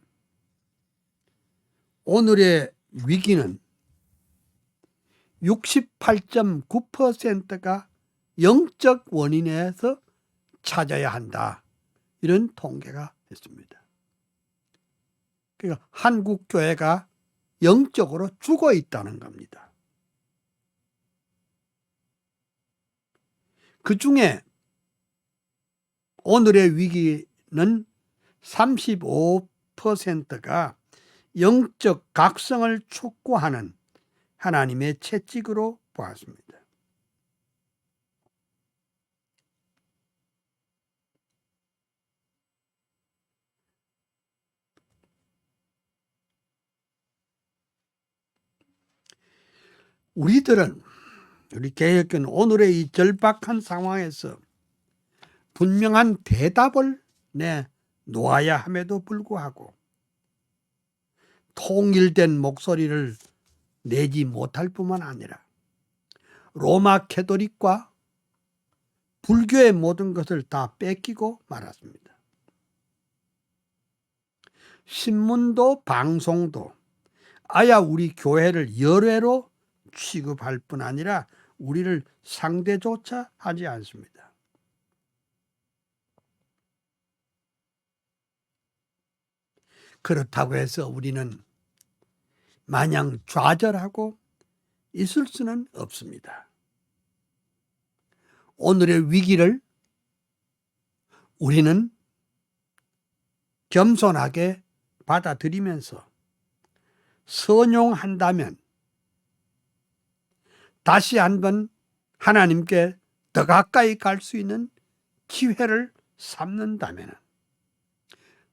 오늘의 위기는 68.9%가 영적 원인에서 찾아야 한다, 이런 통계가 있습니다. 그러니까 한국 교회가 영적으로 죽어 있다는 겁니다. 그 중에 오늘의 위기는 35%가 영적 각성을 촉구하는 하나님의 채찍으로 보았습니다. 우리들은 우리 개혁교는 오늘의 이 절박한 상황에서 분명한 대답을 내놓아야 함에도 불구하고 통일된 목소리를 내지 못할 뿐만 아니라 로마 캐토릭과 불교의 모든 것을 다 뺏기고 말았습니다. 신문도 방송도 아야 우리 교회를 열애로 취급할 뿐 아니라 우리를 상대조차 하지 않습니다. 그렇다고 해서 우리는 마냥 좌절하고 있을 수는 없습니다. 오늘의 위기를 우리는 겸손하게 받아들이면서 선용한다면, 다시 한번 하나님께 더 가까이 갈 수 있는 기회를 삼는다면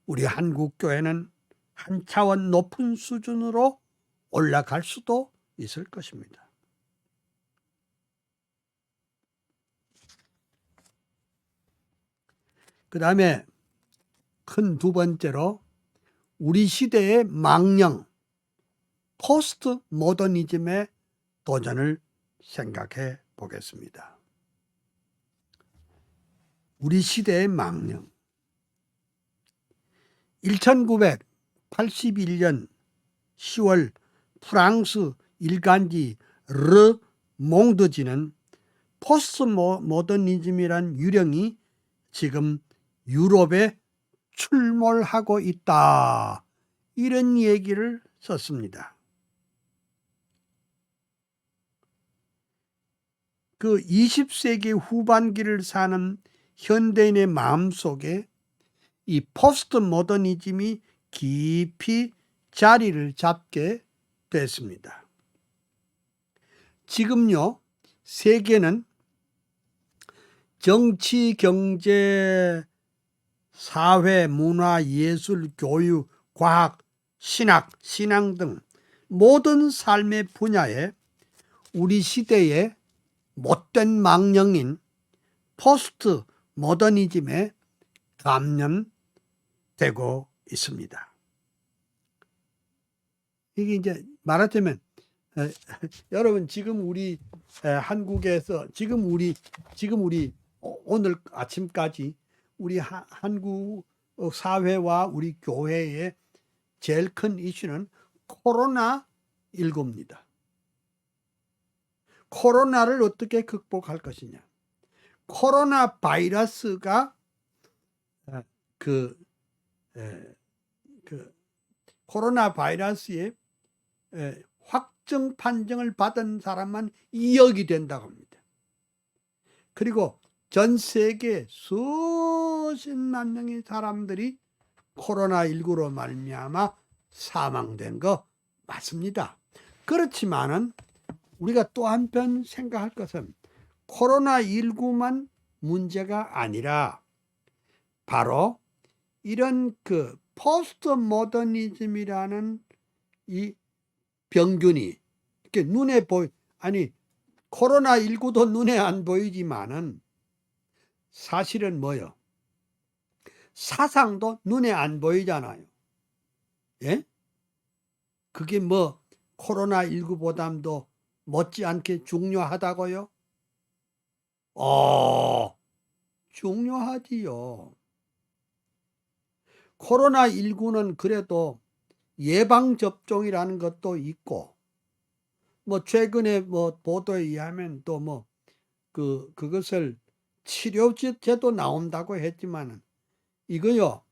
우리 한국교회는 한 차원 높은 수준으로 올라갈 수도 있을 것입니다. 그 다음에 큰 두 번째로 우리 시대의 망령, 포스트 모더니즘의 도전을 생각해 보겠습니다. 우리 시대의 망령. 1981년 10월 프랑스 일간지 르 몽드지는 포스트 모더니즘이란 유령이 지금 유럽에 출몰하고 있다, 이런 얘기를 썼습니다. 그 20세기 후반기를 사는 현대인의 마음속에 이 포스트 모더니즘이 깊이 자리를 잡게 됐습니다. 지금요, 세계는 정치, 경제, 사회, 문화, 예술, 교육, 과학, 신학, 신앙 등 모든 삶의 분야에 우리 시대의 못된 망령인 포스트 모더니즘에 감염되고 있습니다. 이게 이제 말하자면 여러분, 지금 우리 한국에서 지금 우리 오늘 아침까지 우리 한국 사회와 우리 교회의 제일 큰 이슈는 코로나19입니다. 코로나를 어떻게 극복할 것이냐. 코로나 바이러스가 코로나 바이러스의 확정 판정을 받은 사람만 2억이 된다고 합니다. 그리고 전 세계 수십만 명의 사람들이 코로나19로 말미암아 사망된 거 맞습니다. 그렇지만은 우리가 또 한편 생각할 것은 코로나19만 문제가 아니라 바로 이런 그 포스트 모더니즘이라는 이 병균이 이렇게 눈에 코로나19도 눈에 안 보이지만은 사실은 뭐요? 사상도 눈에 안 보이잖아요. 예? 그게 뭐 코로나19보다도 못지않게 중요하다고요? 중요하지요. 코로나19는 그래도 예방접종이라는 것도 있고, 뭐 최근에 뭐 보도에 의하면 또 뭐 그것을 치료제도 나온다고 했지만은 이거요,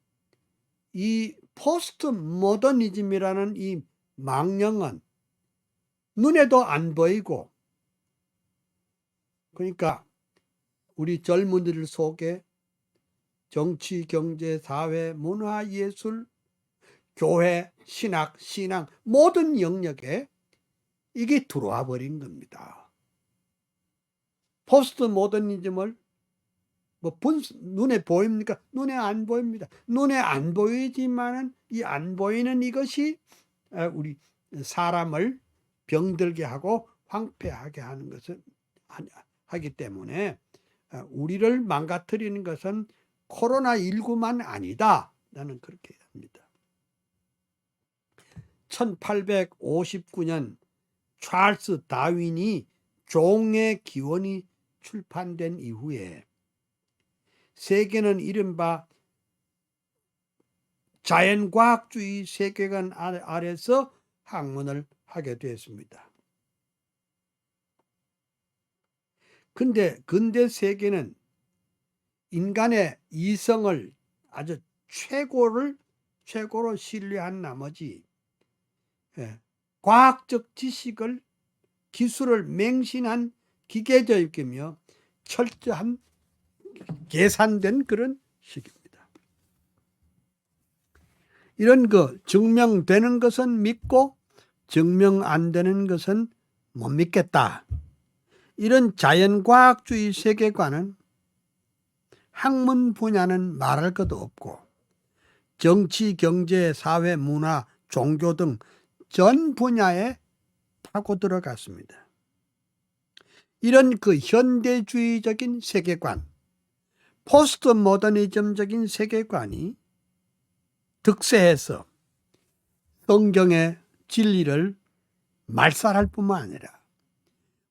이 포스트 모더니즘이라는 이 망령은 눈에도 안 보이고, 그러니까 우리 젊은이들 속에 정치, 경제, 사회, 문화, 예술, 교회, 신학, 신앙 모든 영역에 이게 들어와 버린 겁니다. 포스트 모더니즘을 눈에 보입니까? 눈에 안 보입니다. 눈에 안 보이지만은 이 안 보이는 이것이 우리 사람을 병들게 하고 황폐하게 하는 것을 하기 때문에 우리를 망가뜨리는 것은 코로나19만 아니다. 나는 그렇게 합니다. 1859년 찰스 다윈이 종의 기원이 출판된 이후에 세계는 이른바 자연과학주의 세계관 아래서 학문을 하게 되었습니다. 근데 근대 세계는 인간의 이성을 아주 최고로 신뢰한 나머지 과학적 지식을 기술을 맹신한 기계적이며 철저한 계산된 그런 시기입니다. 이런 거 증명되는 것은 믿고 증명 안 되는 것은 못 믿겠다. 이런 자연과학주의 세계관은 학문 분야는 말할 것도 없고 정치, 경제, 사회, 문화, 종교 등 전 분야에 파고 들어갔습니다. 이런 그 현대주의적인 세계관, 포스트 모더니즘적인 세계관이 득세해서 성경의 진리를 말살할 뿐만 아니라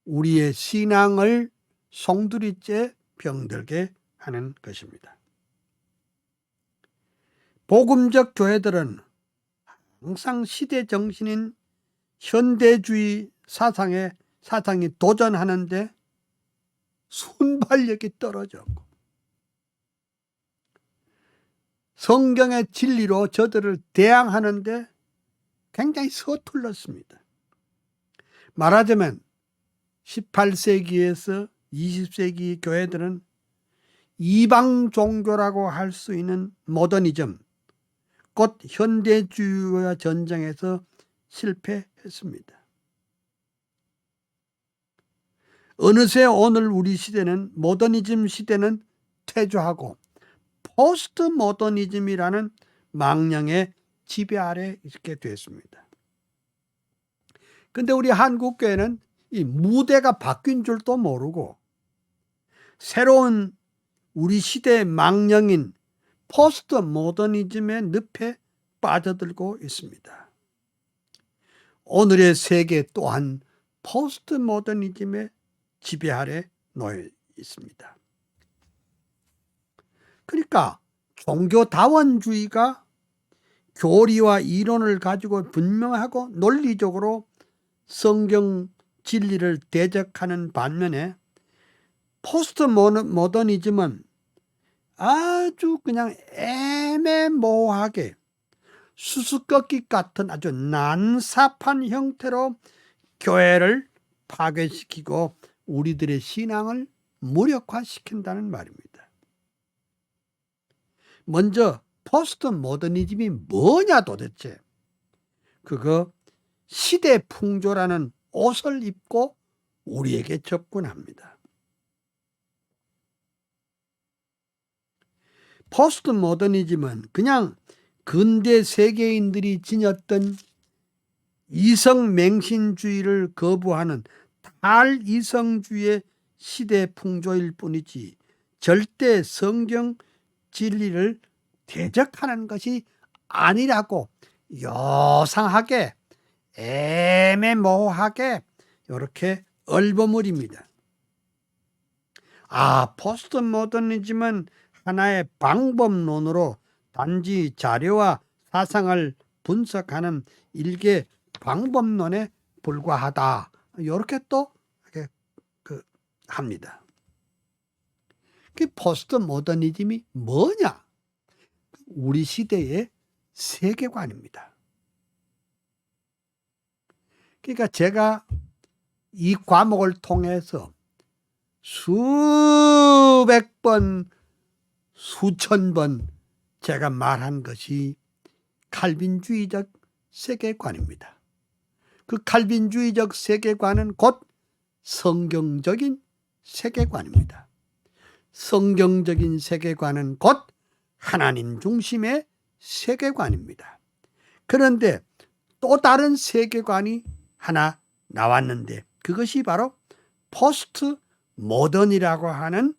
우리의 신앙을 송두리째 병들게 하는 것입니다. 복음적 교회들은 항상 시대 정신인 현대주의 사상이 도전하는데 순발력이 떨어졌고 성경의 진리로 저들을 대항하는데 굉장히 서툴렀습니다. 말하자면 18세기에서 20세기 교회들은 이방 종교라고 할 수 있는 모더니즘, 곧 현대주의와 전쟁에서 실패했습니다. 어느새 오늘 우리 시대는 모더니즘 시대는 퇴조하고 포스트 모더니즘이라는 망령의 지배 아래 있게 됐습니다. 근데 우리 한국 교회는 이 무대가 바뀐 줄도 모르고 새로운 우리 시대의 망령인 포스트 모더니즘의 늪에 빠져들고 있습니다. 오늘의 세계 또한 포스트 모더니즘의 지배 아래 놓여 있습니다. 그러니까 종교다원주의가 교리와 이론을 가지고 분명하고 논리적으로 성경 진리를 대적하는 반면에 포스트 모더니즘은 아주 그냥 애매모호하게 수수께끼 같은 아주 난삽한 형태로 교회를 파괴시키고 우리들의 신앙을 무력화시킨다는 말입니다. 먼저 포스트 모더니즘이 뭐냐 도대체. 그거 시대 풍조라는 옷을 입고 우리에게 접근합니다. 포스트 모더니즘은 그냥 근대 세계인들이 지녔던 이성맹신주의를 거부하는 탈이성주의의 시대 풍조일 뿐이지 절대 성경 진리를 대적하는 것이 아니라고 요상하게 애매모호하게 이렇게 얼버무립니다. 포스트 모더니즘은 하나의 방법론으로 단지 자료와 사상을 분석하는 일개 방법론에 불과하다. 이렇게 또 합니다. 그 포스트 모더니즘이 뭐냐? 우리 시대의 세계관입니다. 그러니까 제가 이 과목을 통해서 수백 번, 수천 번 제가 말한 것이 칼빈주의적 세계관입니다. 그 칼빈주의적 세계관은 곧 성경적인 세계관입니다. 성경적인 세계관은 곧 하나님 중심의 세계관입니다. 그런데 또 다른 세계관이 하나 나왔는데 그것이 바로 포스트 모던이라고 하는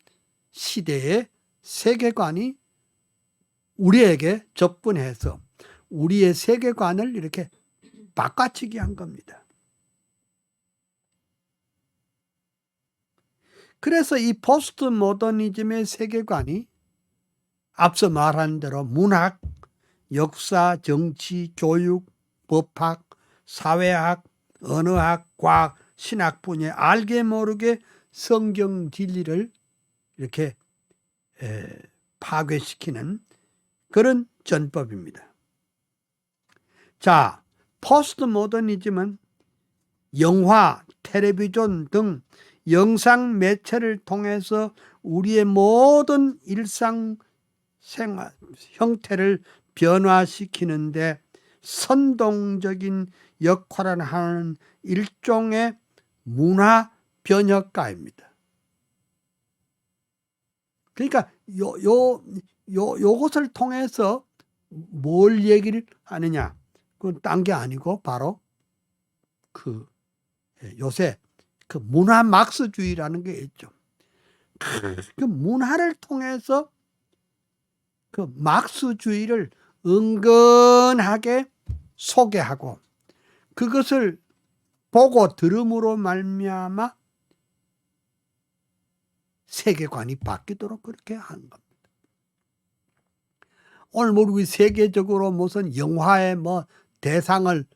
시대의 세계관이 우리에게 접근해서 우리의 세계관을 이렇게 바꿔치기 한 겁니다. 그래서 이 포스트 모더니즘의 세계관이 앞서 말한 대로 문학, 역사, 정치, 교육, 법학, 사회학, 언어학, 과학, 신학 분야에 알게 모르게 성경 진리를 이렇게 파괴시키는 그런 전법입니다. 자, 포스트 모더니즘은 영화, 텔레비전 등 영상 매체를 통해서 우리의 모든 일상 생활 형태를 변화시키는데 선동적인 역할을 하는 일종의 문화 변혁가입니다. 그러니까 요것을 통해서 뭘 얘기를 하느냐? 그건 딴 게 아니고 바로 요새 그 문화 막스주의라는 게 있죠. 그 문화를 통해서 그 막스주의를 은근하게 소개하고 그것을 보고 들음으로 말미암아 세계관이 바뀌도록 그렇게 한 겁니다. 오늘 우리 세계적으로 무슨 영화의 대상을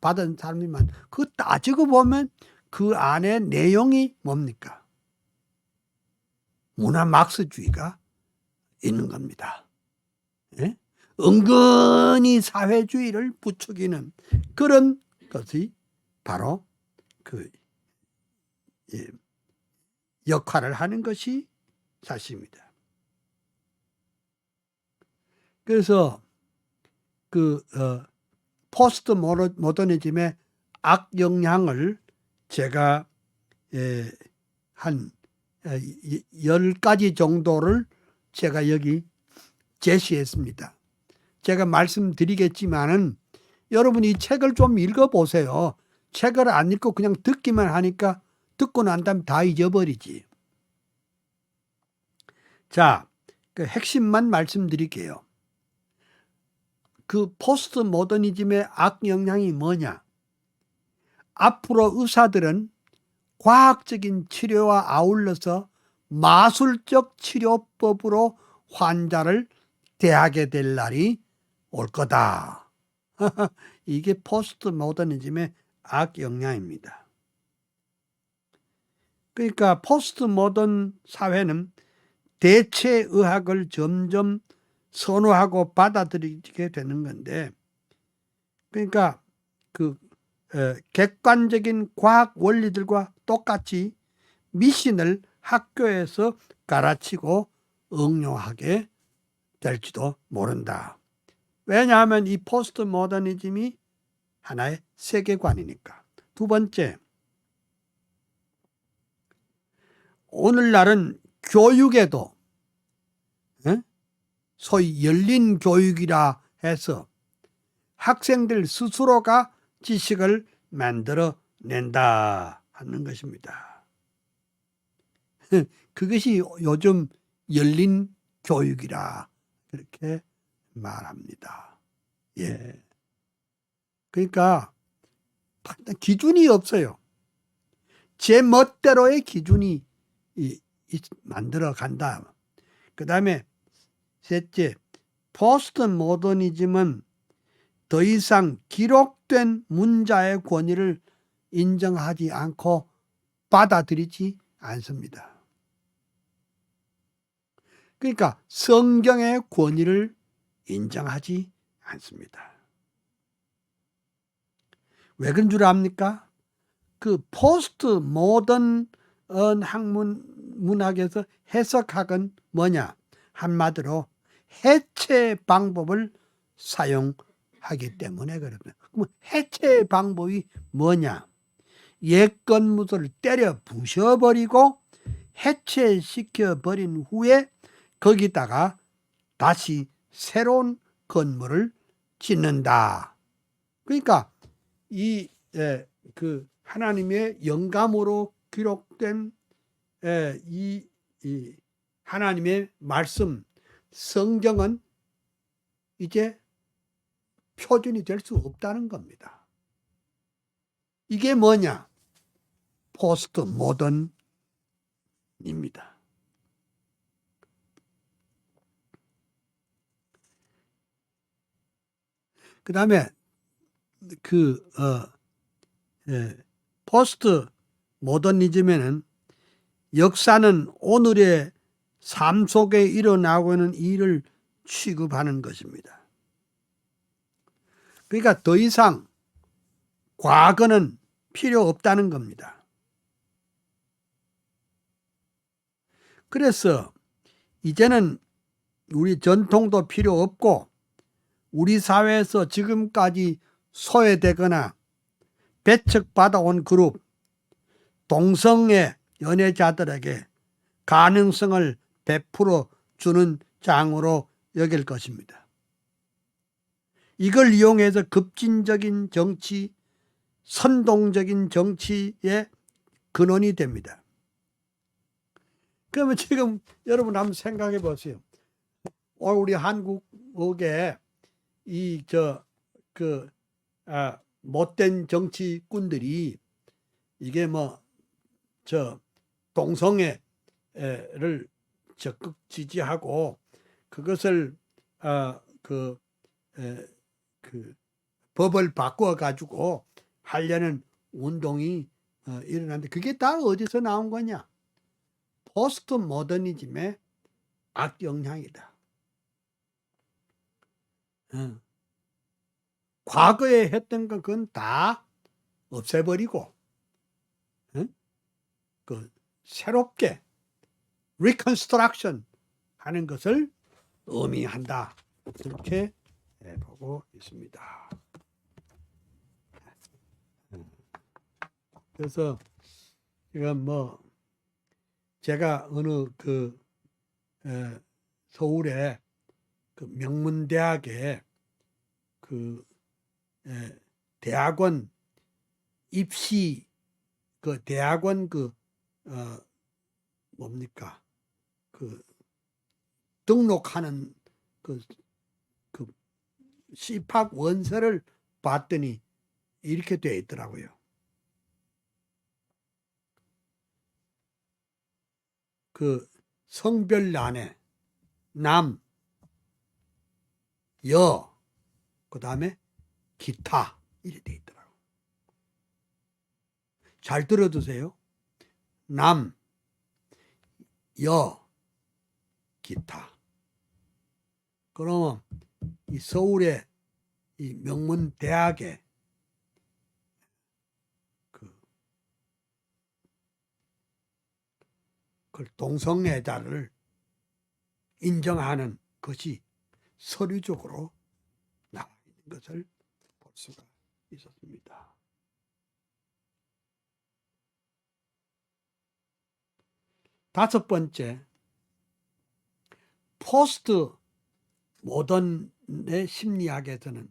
받은 사람이만 그거 따지고 보면 그 안에 내용이 뭡니까? 문화 막스주의가 있는 겁니다. 예? 은근히 사회주의를 부추기는 그런 것이 바로 그 역할을 하는 것이 사실입니다. 그래서 포스트 모더니즘의 악영향을 제가 한 10가지 정도를 제가 여기 제시했습니다. 제가 말씀드리겠지만은 여러분 이 책을 좀 읽어보세요. 책을 안 읽고 그냥 듣기만 하니까 듣고 난 다음에 다 잊어버리지. 자, 그 핵심만 말씀드릴게요. 그 포스트 모더니즘의 악영향이 뭐냐? 앞으로 의사들은 과학적인 치료와 아울러서 마술적 치료법으로 환자를 대하게 될 날이 올 거다. 이게 포스트 모더니즘의 악영향입니다. 그러니까 포스트 모던 사회는 대체의학을 점점 선호하고 받아들이게 되는 건데, 그러니까 객관적인 과학 원리들과 똑같이 미신을 학교에서 가르치고 응용하게 될지도 모른다. 왜냐하면 이 포스트 모더니즘이 하나의 세계관이니까. 두 번째, 오늘날은 교육에도 소위 열린 교육이라 해서 학생들 스스로가 지식을 만들어낸다 하는 것입니다. 그것이 요즘 열린 교육이라 그렇게 말합니다. 예. 그러니까 기준이 없어요. 제 멋대로의 기준이 만들어 간다. 그 다음에 셋째, 포스트 모더니즘은 더 이상 기록된 문자의 권위를 인정하지 않고 받아들이지 않습니다. 그러니까 성경의 권위를 인정하지 않습니다. 왜 그런 줄 압니까? 그 포스트 모던 문학에서 해석학은 뭐냐? 한마디로 해체 방법을 사용하기 때문에 그렇습니다. 그럼 해체 방법이 뭐냐? 옛 건물을 때려 부셔버리고 해체시켜 버린 후에 거기다가 다시 새로운 건물을 짓는다. 그러니까 그 하나님의 영감으로 기록된 이 하나님의 말씀 성경은 이제 표준이 될 수 없다는 겁니다. 이게 뭐냐? 포스트 모던입니다. 그 다음에 포스트 모더니즘에는 역사는 오늘의 삶 속에 일어나고 있는 일을 취급하는 것입니다. 그러니까 더 이상 과거는 필요 없다는 겁니다. 그래서 이제는 우리 전통도 필요 없고 우리 사회에서 지금까지 소외되거나 배척받아온 그룹 동성애 연애자들에게 가능성을 베풀어 주는 장으로 여길 것입니다. 이걸 이용해서 급진적인 정치, 선동적인 정치의 근원이 됩니다. 그러면 지금 여러분 한번 생각해 보세요. 우리 한국에 못된 정치꾼들이 이게 동성애를 적극 지지하고 그것을 법을 바꿔 가지고 하려는 운동이 일어났는데 그게 다 어디서 나온 거냐? 포스트 모더니즘의 악영향이다. 과거에 했던 건 그건 다 없애버리고 새롭게 리컨스트럭션 하는 것을 의미한다. 이렇게 보고 있습니다. 그래서 이건 제가 어느 서울의 명문대학에 대학원 입시 대학원 등록하는 시팍 원서를 봤더니 이렇게 되어 있더라고요. 성별란에 남, 여, 그 다음에 기타 이렇게 되어 있더라고요. 잘 들어두세요. 남, 여, 기타. 그러면 이 서울의 이 명문 대학에 동성애자를 인정하는 것이 서류적으로 나와 있는 것을 볼 수가 있었습니다. 다섯 번째, 포스트 모던의 심리학에서는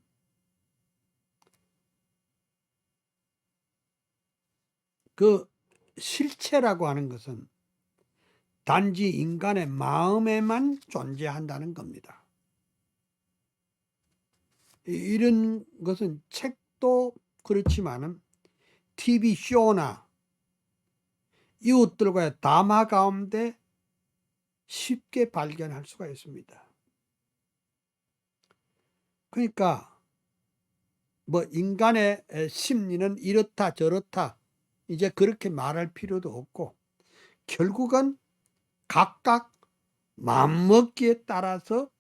실체라고 하는 것은 단지 인간의 마음에만 존재한다는 겁니다. 이런 것은 책도 그렇지만은 TV쇼나 이웃들과의 담화 가운데 쉽게 발견할 수가 있습니다. 그러니까 인간의 심리는 이렇다 저렇다 이제 그렇게 말할 필요도 없고 결국은 각각 마음먹기에 따라서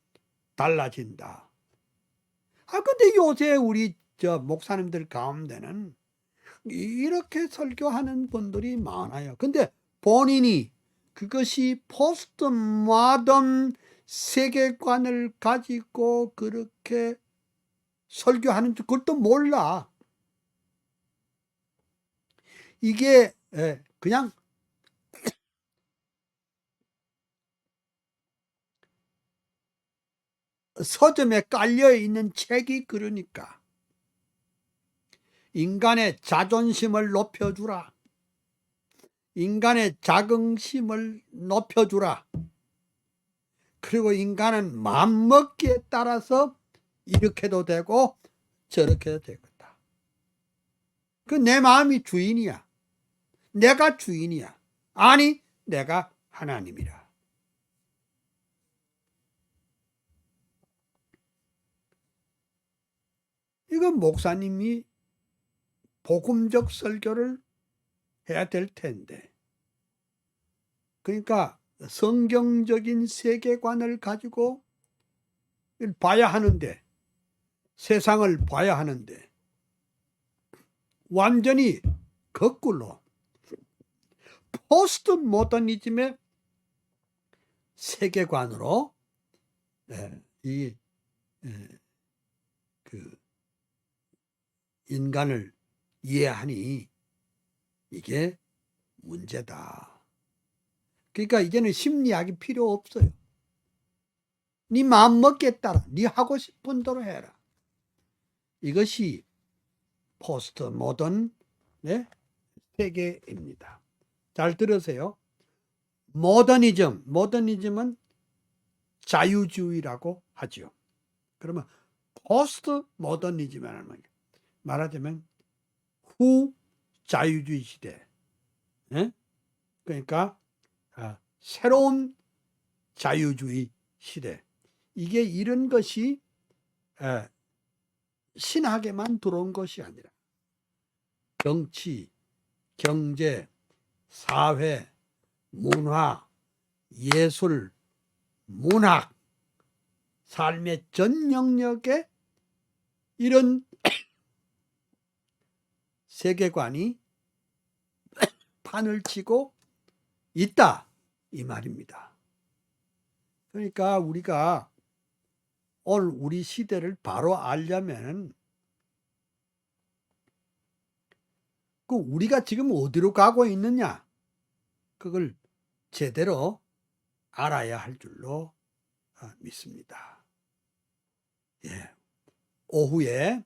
달라진다. 근데 요새 우리 목사님들 가운데는 이렇게 설교하는 분들이 많아요. 근데 본인이 그것이 포스트 모던 세계관을 가지고 그렇게 설교하는 줄 그것도 몰라. 이게 그냥 서점에 깔려 있는 책이 그러니까 인간의 자존심을 높여주라. 인간의 자긍심을 높여주라. 그리고 인간은 마음먹기에 따라서 이렇게도 되고 저렇게도 되겠다. 그 내 마음이 주인이야. 내가 주인이야. 아니, 내가 하나님이라. 이건 목사님이 복음적 설교를 해야 될 텐데. 그러니까 성경적인 세계관을 가지고 봐야 하는데, 세상을 봐야 하는데 완전히 거꾸로 포스트 모더니즘의 세계관으로 그 인간을 이해하니 이게 문제다. 그러니까 이제는 심리학이 필요 없어요. 네 마음 먹기에 따라 네 하고 싶은 대로 해라. 이것이 포스트 모던 세계입니다. 잘 들으세요. 모더니즘은 자유주의라고 하죠. 그러면 포스트 모더니즘이라는 말하자면 후 자유주의 시대. 그러니까 새로운 자유주의 시대. 이게 이런 것이 신학에만 들어온 것이 아니라 정치, 경제, 사회, 문화, 예술, 문학, 삶의 전 영역에 이런 세계관이 판을 치고 있다 이 말입니다. 그러니까 우리가 오늘 우리 시대를 바로 알려면 그 우리가 지금 어디로 가고 있느냐 그걸 제대로 알아야 할 줄로 믿습니다. 예, 오후에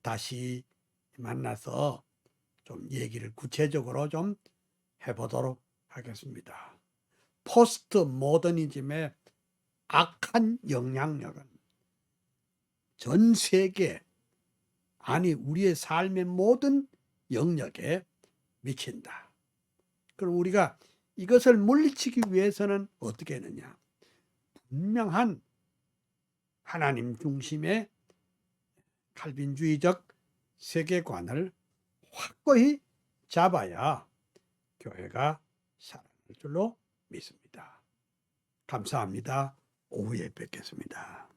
다시 만나서 좀 얘기를 구체적으로 좀 해보도록 하겠습니다. 포스트 모더니즘의 악한 영향력은 전 세계 아니 우리의 삶의 모든 영역에 미친다. 그럼 우리가 이것을 물리치기 위해서는 어떻게 하느냐? 분명한 하나님 중심의 칼빈주의적 세계관을 확고히 잡아야 교회가 살아날 줄로 믿습니다. 감사합니다. 오후에 뵙겠습니다.